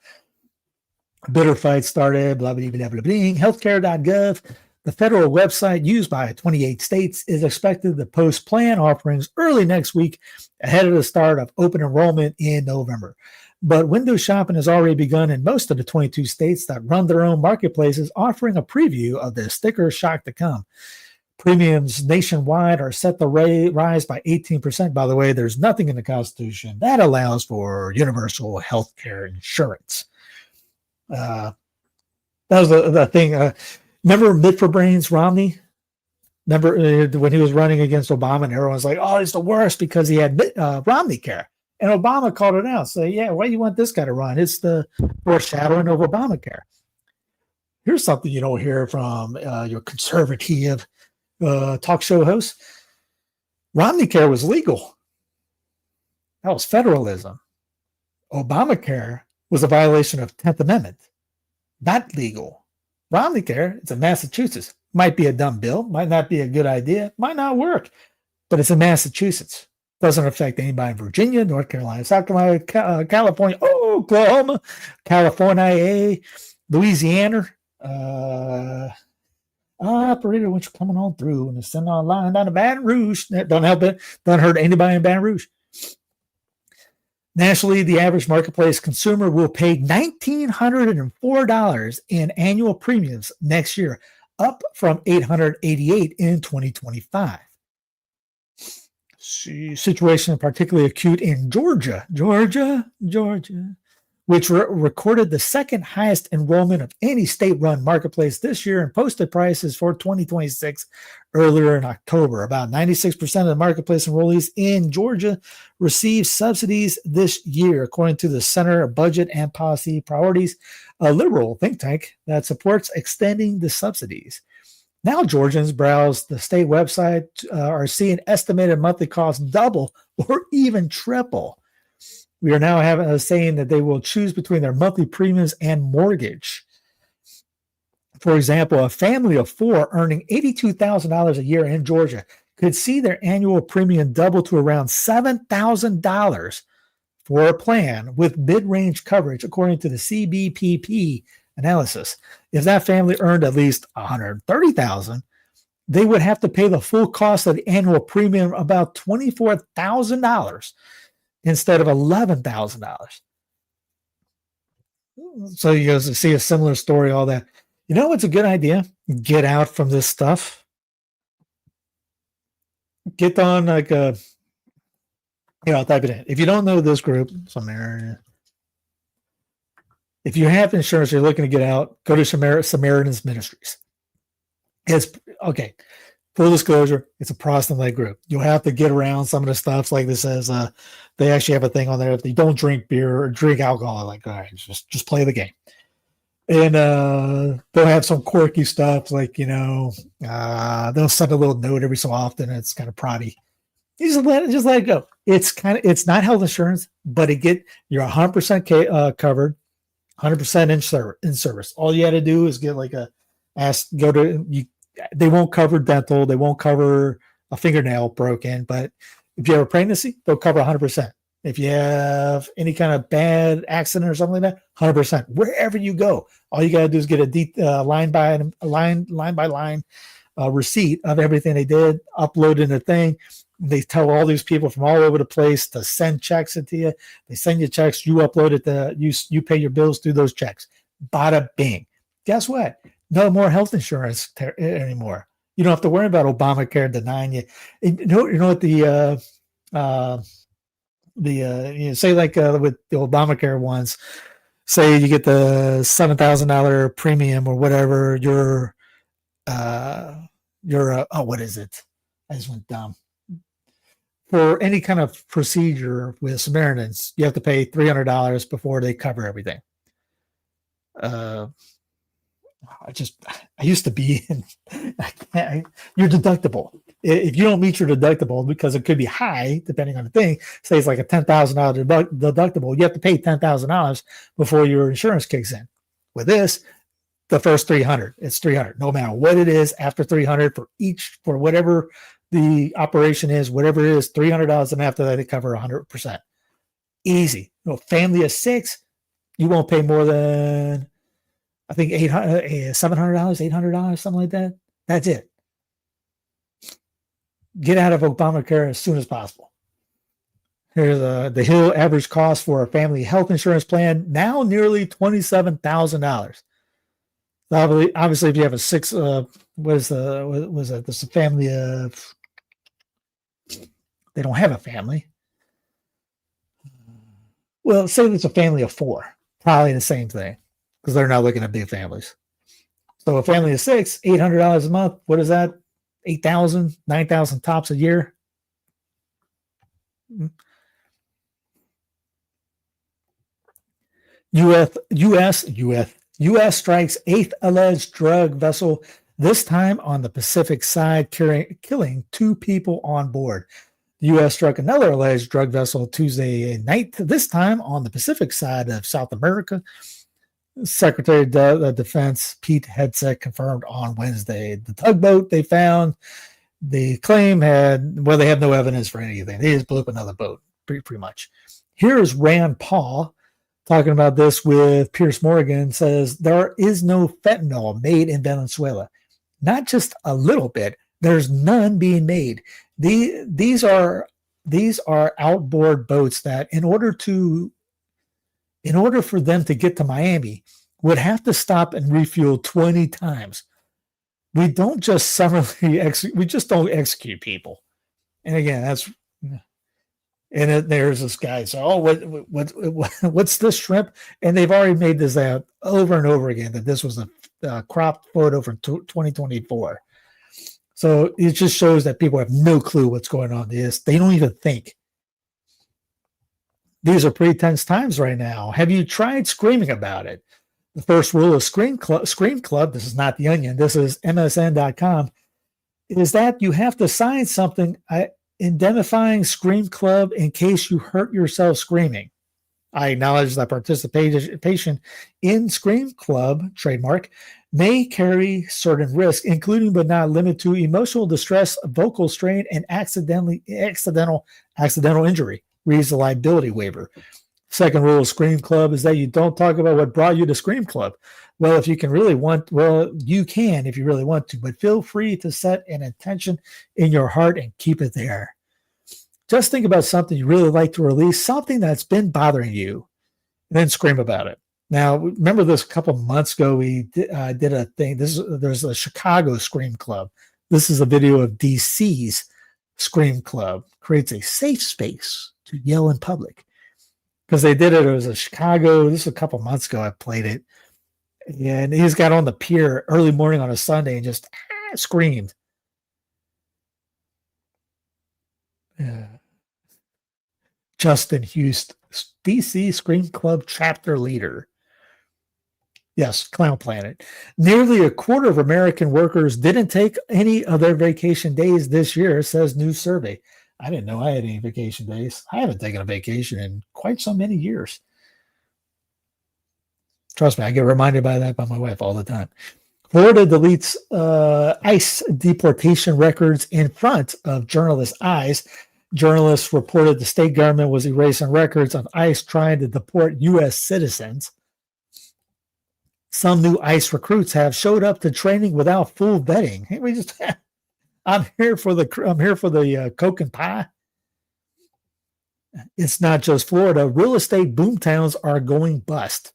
Bitter fight started. Blah blah blah blah blah. Healthcare.gov, the federal website used by 28 states, is expected to post plan offerings early next week, ahead of the start of open enrollment in November. But window shopping has already begun in most of the 22 states that run their own marketplaces, offering a preview of the sticker shock to come. Premiums nationwide are set to rise by 18%. By the way, there's nothing in the Constitution that allows for universal health care insurance. That was the thing. Remember Mitt for Brains Romney? Remember when he was running against Obama and everyone's like, oh, he's the worst because he had Romney care. And Obama called it out. Say, yeah, why do you want this guy to run? It's the foreshadowing of Obamacare. Here's something you don't hear from your conservative talk show host. Romney care was legal. That was federalism. Obamacare was a violation of 10th Amendment. Not legal. Romney care, it's in Massachusetts. Might be a dumb bill. Might not be a good idea. Might not work. But it's in Massachusetts. Doesn't affect anybody in Virginia, North Carolina, South Carolina, California, Oklahoma, California, Louisiana. Operator, what's coming on through and send on line down to Baton Rouge. Don't help it. Don't hurt anybody in Baton Rouge. Nationally, the average marketplace consumer will pay $1,904 in annual premiums next year, up from $888 in 2025. Situation particularly acute in Georgia, which recorded the second highest enrollment of any state-run marketplace this year and posted prices for 2026 earlier in October. About 96% of the marketplace enrollees in Georgia received subsidies this year, according to the Center of Budget and Policy Priorities, a liberal think tank that supports extending the subsidies. Now Georgians browse the state website are seeing estimated monthly costs double or even triple. We are now saying that they will choose between their monthly premiums and mortgage. For example, a family of four earning $82,000 a year in Georgia could see their annual premium double to around $7,000 for a plan with mid-range coverage, according to the CBPP analysis. If that family earned at least $130,000, they would have to pay the full cost of the annual premium, about $24,000 instead of $11,000. So you guys see a similar story, all that. You know what's a good idea? Get out from this stuff. Get on like a, type it in. If you don't know this group, if you have insurance, you're looking to get out, go to Samaritan Ministries. It's okay. Full disclosure, it's a Protestant-led group. You'll have to get around some of the stuff, like this says. They actually have a thing on there. If they don't drink beer or drink alcohol, like, all right, just play the game. And they'll have some quirky stuff, like, they'll send a little note every so often. And it's kind of proddy. You just let it go. It's not health insurance, but you're 100% covered, 100% in service. All you had to do is get they won't cover dental. They won't cover a fingernail broken. But if you have a pregnancy, they'll cover 100%. If you have any kind of bad accident or something like that, 100%. Wherever you go, all you got to do is get a line by line receipt of everything they did, upload in a thing. They tell all these people from all over the place to send checks into you. They send you checks. You upload it. You pay your bills through those checks. Bada bing. Guess what? No more health insurance anymore. You don't have to worry about Obamacare denying you. You know what say like with the Obamacare ones, say you get the $7,000 premium or whatever. What is it? I just went dumb. For any kind of procedure with Samaritans, you have to pay $300 before they cover everything. I used to be in your deductible. If you don't meet your deductible, because it could be high depending on the thing, say it's like a $10,000 deductible, you have to pay $10,000 before your insurance kicks in. With this, the first 300, it's 300, no matter what it is. After 300 for whatever the operation is, whatever it is, $300, and after that they cover 100%. Easy. Family of six, you won't pay more than, I think, $700, $800, something like that. That's it. Get out of Obamacare as soon as possible. Here's the Hill average cost for a family health insurance plan, now nearly $27,000. Obviously, if you have a six, this is a family of, they don't have a family. Well, say it's a family of four, probably the same thing, because they're not looking at big families. So a family of six, $800 a month. What is that? 8,000, 9,000 tops a year. U.S. strikes eighth alleged drug vessel, this time on the Pacific side, killing two people on board. The U.S. struck another alleged drug vessel Tuesday night, this time on the Pacific side of South America. Secretary of Defense Pete Hegseth confirmed on Wednesday. The tugboat they found, they claim they have no evidence for anything. They just blew up another boat, pretty much. Here's Rand Paul talking about this with Piers Morgan, says there is no fentanyl made in Venezuela. Not just a little bit. There's none being made. These are outboard boats that in order for them to get to Miami would have to stop and refuel 20 times. We don't just we just don't execute people. And again, And there's this guy. So, what's this shrimp? And they've already made this out over and over again that this was a crop photo from 2024. So it just shows that people have no clue what's going on. They don't even think. These are pretty tense times right now. Have you tried screaming about it? The first rule of Scream Club, this is not The Onion, this is MSN.com, is that you have to sign something indemnifying Scream Club in case you hurt yourself screaming. I acknowledge that participation in Scream Club, trademark, may carry certain risks, including but not limited to emotional distress, vocal strain, and accidental injury. Reads the liability waiver. Second rule of Scream Club is that you don't talk about what brought you to Scream Club. Well, if you can really you can if you really want to, but feel free to set an intention in your heart and keep it there. Just think about something you really like to release, something that's been bothering you, and then scream about it. Now, remember this a couple months ago, we did a thing. There's a Chicago Scream Club. This is a video of DC's Scream Club. Creates a safe space to yell in public. Because they did it. It was a Chicago. This was a couple months ago. I played it. And he's got on the pier early morning on a Sunday and just screamed. Justin Houston, DC Scream Club chapter leader. Yes, Clown Planet. Nearly a quarter of American workers didn't take any of their vacation days this year, says new survey. I didn't know I had any vacation days. I haven't taken a vacation in quite so many years. Trust me, I get reminded by that by my wife all the time. Florida deletes ICE deportation records in front of journalists' eyes. Journalists reported the state government was erasing records of ICE trying to deport U.S. citizens. Some new ICE recruits have showed up to training without full vetting. Hey, I'm here for the Coke and pie. It's not just Florida. Real estate boomtowns are going bust.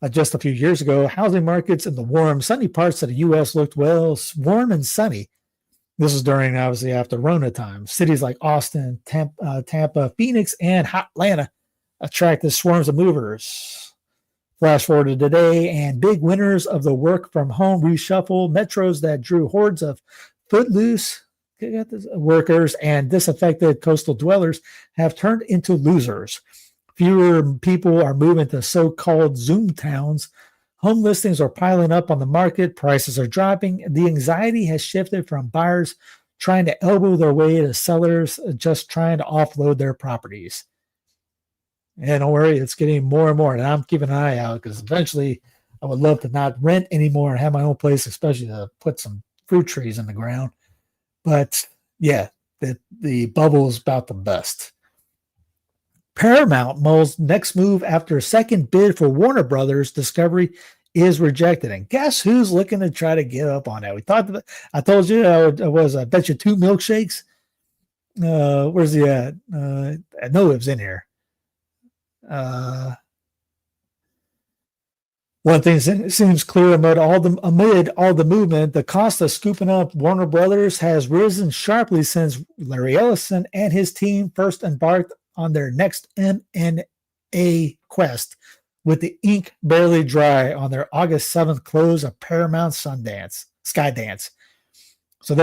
Just a few years ago, housing markets in the warm, sunny parts of the U.S. looked warm and sunny. This is during, obviously, after Rona time. Cities like Austin, Tampa, Phoenix, and Atlanta attracted swarms of movers. Flash forward to today, and big winners of the work from home reshuffle. Metros that drew hordes of footloose workers and disaffected coastal dwellers have turned into losers. Fewer people are moving to so-called Zoom towns. Home listings are piling up on the market. Prices are dropping. The anxiety has shifted from buyers trying to elbow their way to sellers just trying to offload their properties. And don't worry, it's getting more and more. And I'm keeping an eye out because eventually I would love to not rent anymore and have my own place, especially to put some fruit trees in the ground. But yeah, the bubble is about to bust. Paramount mulls next move after a second bid for Warner Brothers Discovery is rejected. And guess who's looking to try to get up on that? I told you I bet you 2 milkshakes. Where's he at? I know it was in here. One thing seems clear amid all the movement, the cost of scooping up Warner Brothers has risen sharply since Larry Ellison and his team first embarked on their next M&A quest, with the ink barely dry on their August 7th close of Paramount Skydance. So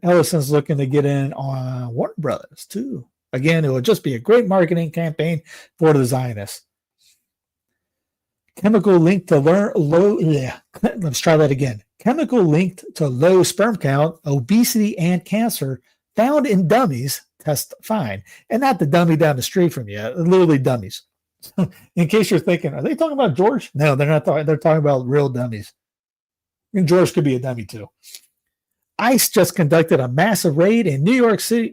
Ellison's looking to get in on Warner Brothers too. Again, it would just be a great marketing campaign for the Zionists. Chemical linked to let's try that again. Chemical linked to low sperm count, obesity, and cancer found in dummies test fine. And not the dummy down the street from you, literally dummies. In case you're thinking, are they talking about George? No, they're not talking. They're talking about real dummies. And George could be a dummy too. ICE just conducted a massive raid in New York City.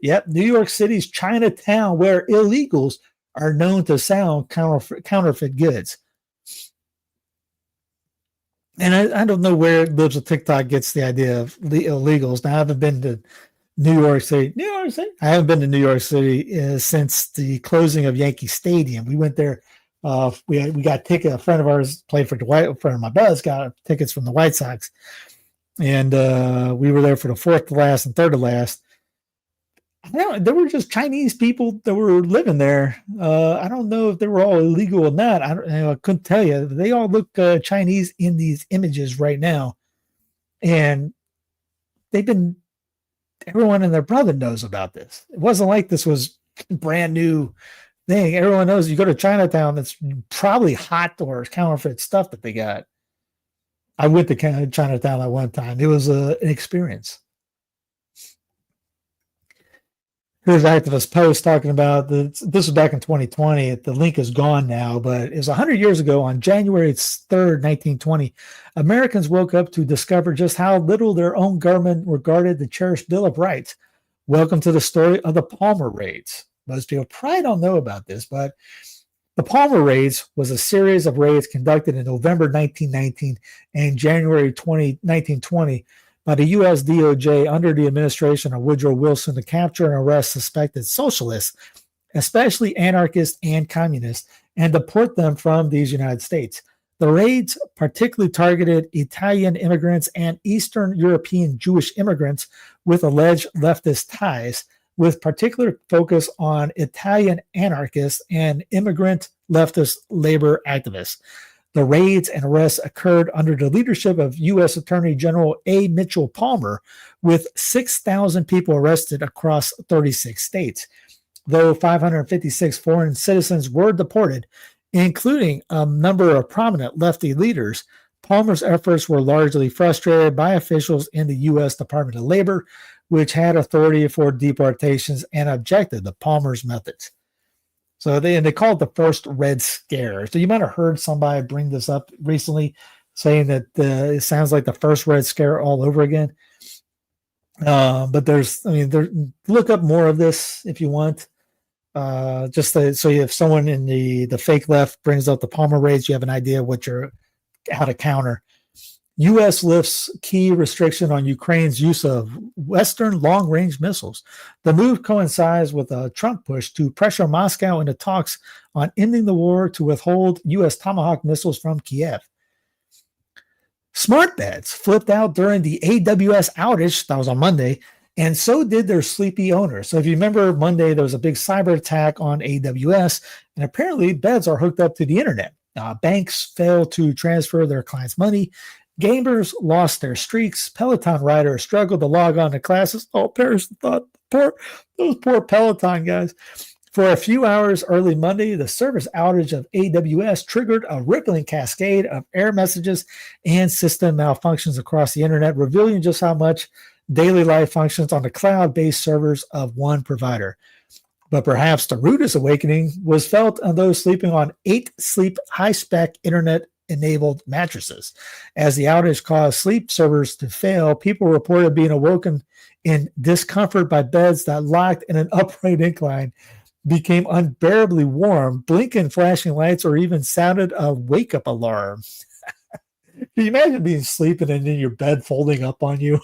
Yep, New York City's Chinatown, where illegals are known to sell counterfeit goods. And I don't know where Libs of TikTok gets the idea of illegals. Now, I haven't been to New York City. I haven't been to New York City since the closing of Yankee Stadium. We went there. We got tickets. A friend of ours played for a friend of my buzz got tickets from the White Sox. And we were there for the fourth to last and third to last. There were just Chinese people that were living there. I don't know if they were all illegal or not. I couldn't tell you. They all look Chinese in these images right now. And everyone and their brother knows about this. It wasn't like this was brand new thing. Everyone knows you go to Chinatown, that's probably hot or counterfeit stuff that they got. I went to Chinatown at one time. It was an experience. Here's an activist post talking about this was back in 2020. The link is gone now, but it was 100 years ago on January 3rd, 1920. Americans woke up to discover just how little their own government regarded the cherished Bill of Rights. Welcome to the story of the Palmer Raids. Most people probably don't know about this, but the Palmer Raids was a series of raids conducted in November 1919 and January 1920 by the U.S. DOJ under the administration of Woodrow Wilson to capture and arrest suspected socialists, especially anarchists and communists, and deport them from these United States. The raids particularly targeted Italian immigrants and Eastern European Jewish immigrants with alleged leftist ties, with particular focus on Italian anarchists and immigrant leftist labor activists. The raids and arrests occurred under the leadership of U.S. Attorney General A. Mitchell Palmer, with 6,000 people arrested across 36 states. Though 556 foreign citizens were deported, including a number of prominent lefty leaders, Palmer's efforts were largely frustrated by officials in the U.S. Department of Labor, which had authority for deportations and objected to Palmer's methods. So they call it the first Red Scare. So you might have heard somebody bring this up recently, saying that it sounds like the first Red Scare all over again. But look up more of this if you want. So if someone in the fake left brings up the Palmer raids, you have an idea how to counter. U.S. lifts key restriction on Ukraine's use of Western long-range missiles. The move coincides with a Trump push to pressure Moscow into talks on ending the war to withhold U.S. Tomahawk missiles from Kiev. Smart beds flipped out during the AWS outage. That was on Monday. And so did their sleepy owners. So if you remember Monday, there was a big cyber attack on AWS, and apparently beds are hooked up to the internet. Banks failed to transfer their clients' money. Gamers lost their streaks. Peloton riders struggled to log on to classes. Oh, Paris thought, those poor Peloton guys. For a few hours early Monday, the service outage of AWS triggered a rippling cascade of error messages and system malfunctions across the internet, revealing just how much daily life functions on the cloud-based servers of one provider. But perhaps the rudest awakening was felt on those sleeping on 8 sleep high-spec internet-enabled mattresses. As the outage caused sleep servers to fail, people reported being awoken in discomfort by beds that locked in an upright incline, became unbearably warm, blinking flashing lights, or even sounded a wake-up alarm. Can you imagine being sleeping and then your bed folding up on you?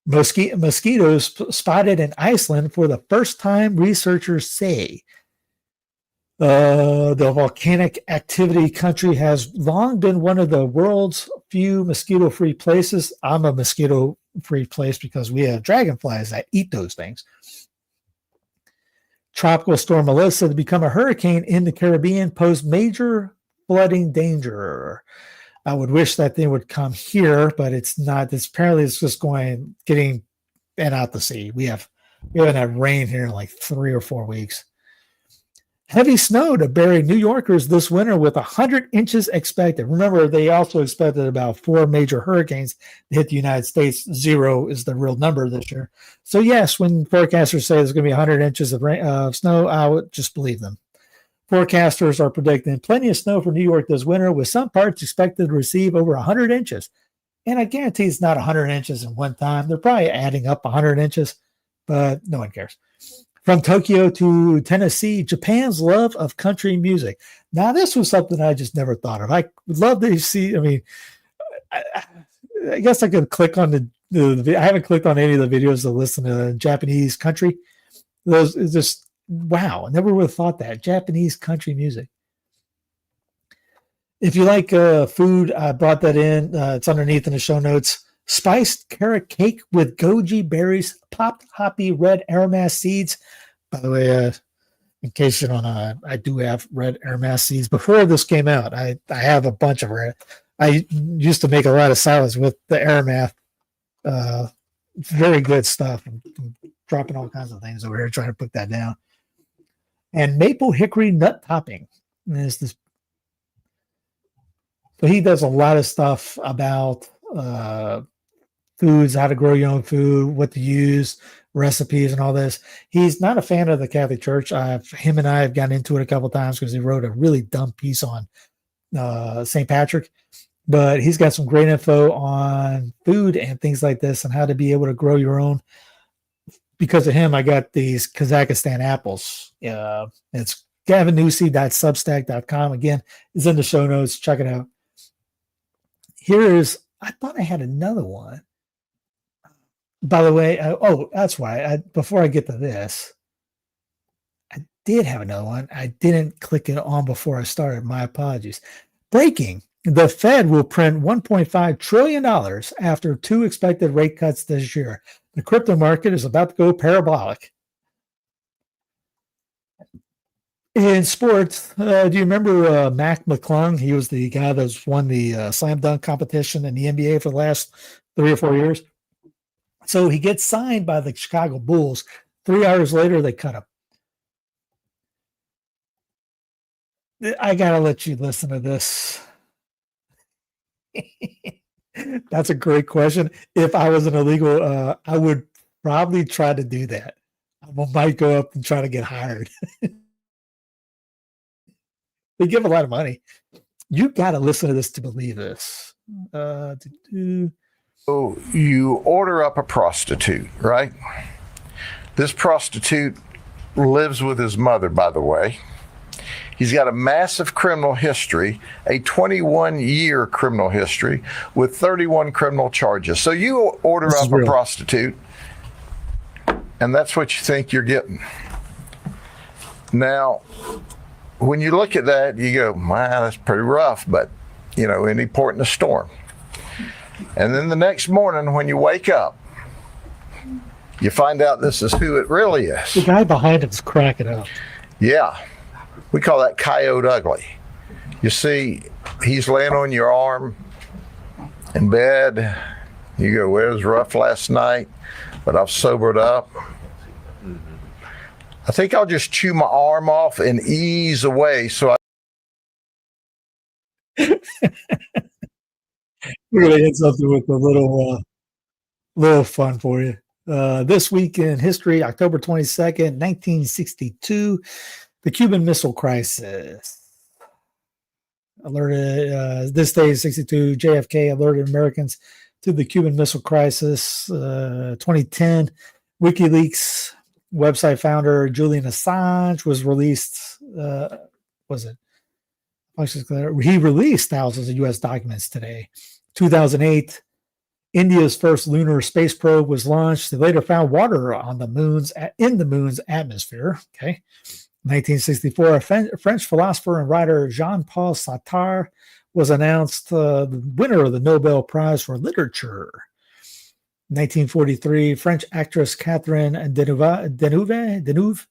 Mosquitoes spotted in Iceland for the first time, researchers say. The volcanic activity country has long been one of the world's few mosquito-free places. I'm a mosquito-free place because we have dragonflies that eat those things. Tropical storm Melissa to become a hurricane in the Caribbean posed major flooding danger. I would wish that thing would come here, but it's not. Apparently it's just getting out the sea. We haven't had rain here in like 3 or 4 weeks. Heavy snow to bury New Yorkers this winter with 100 inches expected. Remember, they also expected about 4 major hurricanes to hit the United States. 0 is the real number this year. So yes, when forecasters say there's going to be 100 inches of snow, I would just believe them. Forecasters are predicting plenty of snow for New York this winter, with some parts expected to receive over 100 inches. And I guarantee it's not 100 inches in one time. They're probably adding up 100 inches, but no one cares. From Tokyo to Tennessee, Japan's love of country music. Now, this was something I just never thought of. I would love to see. I mean, I guess I could click on the I haven't clicked on any of the videos to listen to Japanese country. Those is just wow. I never would have thought that. Japanese country music. If you like food, I brought that in. It's underneath in the show notes. spiced carrot cake with goji berries, popped hoppy red aromatic seeds. By the way, in case you don't know, I do have red aromatic seeds. Before this came out, I have a bunch of red. I used to make a lot of salads with the aromatic. Very good stuff. I'm dropping all kinds of things over here trying to put that down. And maple hickory nut topping. And so he does a lot of stuff about foods, how to grow your own food, what to use, recipes, and all this. He's not a fan of the Catholic Church. Him and I have gotten into it a couple of times because he wrote a really dumb piece on St. Patrick. But he's got some great info on food and things like this and how to be able to grow your own. Because of him, I got these Kazakhstan apples. It's gavinnewsy.substack.com. Again, it's in the show notes. Check it out. I thought I had another one. By the way, that's why. Before I get to this, I did have another one. I didn't click it on before I started. My apologies. Breaking. The Fed will print $1.5 trillion after 2 expected rate cuts this year. The crypto market is about to go parabolic. In sports, do you remember Mac McClung? He was the guy that's won the slam dunk competition in the NBA for the last 3 or 4 years. So he gets signed by the Chicago Bulls. 3 hours later, they cut him. I got to let you listen to this. That's a great question. If I was an illegal, I would probably try to do that. I might go up and try to get hired. They give a lot of money. You got to listen to this to believe this. So you order up a prostitute, right? This prostitute lives with his mother, by the way. He's got a massive criminal history, a 21-year criminal history with 31 criminal charges. So you order up a prostitute, and that's what you think you're getting. Now, when you look at that, you go, wow, that's pretty rough, but, any port in a storm. And then the next morning when you wake up, you find out this is who it really is. The guy behind him's cracking up. Yeah. We call that coyote ugly. You see, he's laying on your arm in bed. You go, well, it was rough last night, but I've sobered up. I think I'll just chew my arm off and ease away so We're going to hit something with a little fun for you. This week in history, October 22nd, 1962, the Cuban Missile Crisis alerted, this day, 62, JFK alerted Americans to the Cuban Missile Crisis. 2010, WikiLeaks website founder Julian Assange was released. He released thousands of U.S. documents today. 2008, India's first lunar space probe was launched. They later found water on in the moon's atmosphere. Okay. 1964, a French philosopher and writer Jean-Paul Sartre was announced the winner of the Nobel Prize for Literature. 1943, French actress Catherine Deneuve,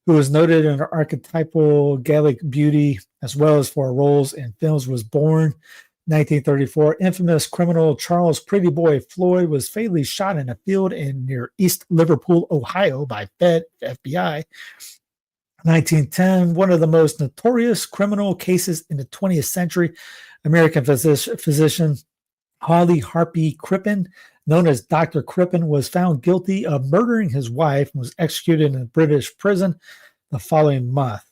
who was noted in her archetypal Gallic beauty as well as for roles in films, was born. 1934, infamous criminal Charles Pretty Boy Floyd was fatally shot in a field near East Liverpool, Ohio by FBI. 1910, one of the most notorious criminal cases in the 20th century, American physician Holly Harpy Crippen, known as Dr. Crippen, was found guilty of murdering his wife and was executed in a British prison the following month.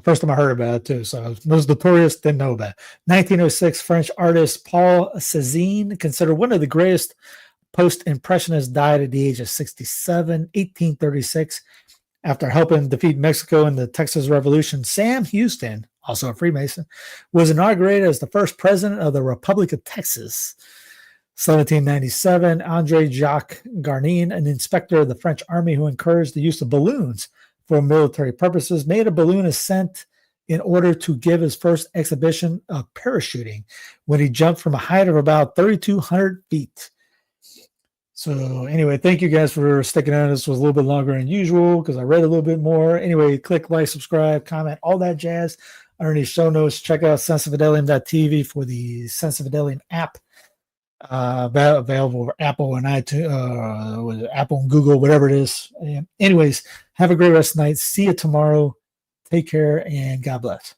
First time I heard about it, too, so it was notorious, didn't know about it. 1906, French artist Paul Cézanne, considered one of the greatest post-impressionists, died at the age of 67. 1836, after helping defeat Mexico in the Texas Revolution, Sam Houston, also a Freemason, was inaugurated as the first president of the Republic of Texas. 1797, André Jacques Garnin, an inspector of the French army who encouraged the use of balloons for military purposes, made a balloon ascent in order to give his first exhibition of parachuting when he jumped from a height of about 3,200 feet. So anyway, thank you guys for sticking on. This was a little bit longer than usual because I read a little bit more. Anyway, click like, subscribe, comment, all that jazz underneath show notes. Check out sensofidelium.tv for the Sense of Fidelium app. Available for Apple and iTunes, Apple and Google, whatever it is. Anyways, have a great rest of the night. See you tomorrow. Take care and God bless.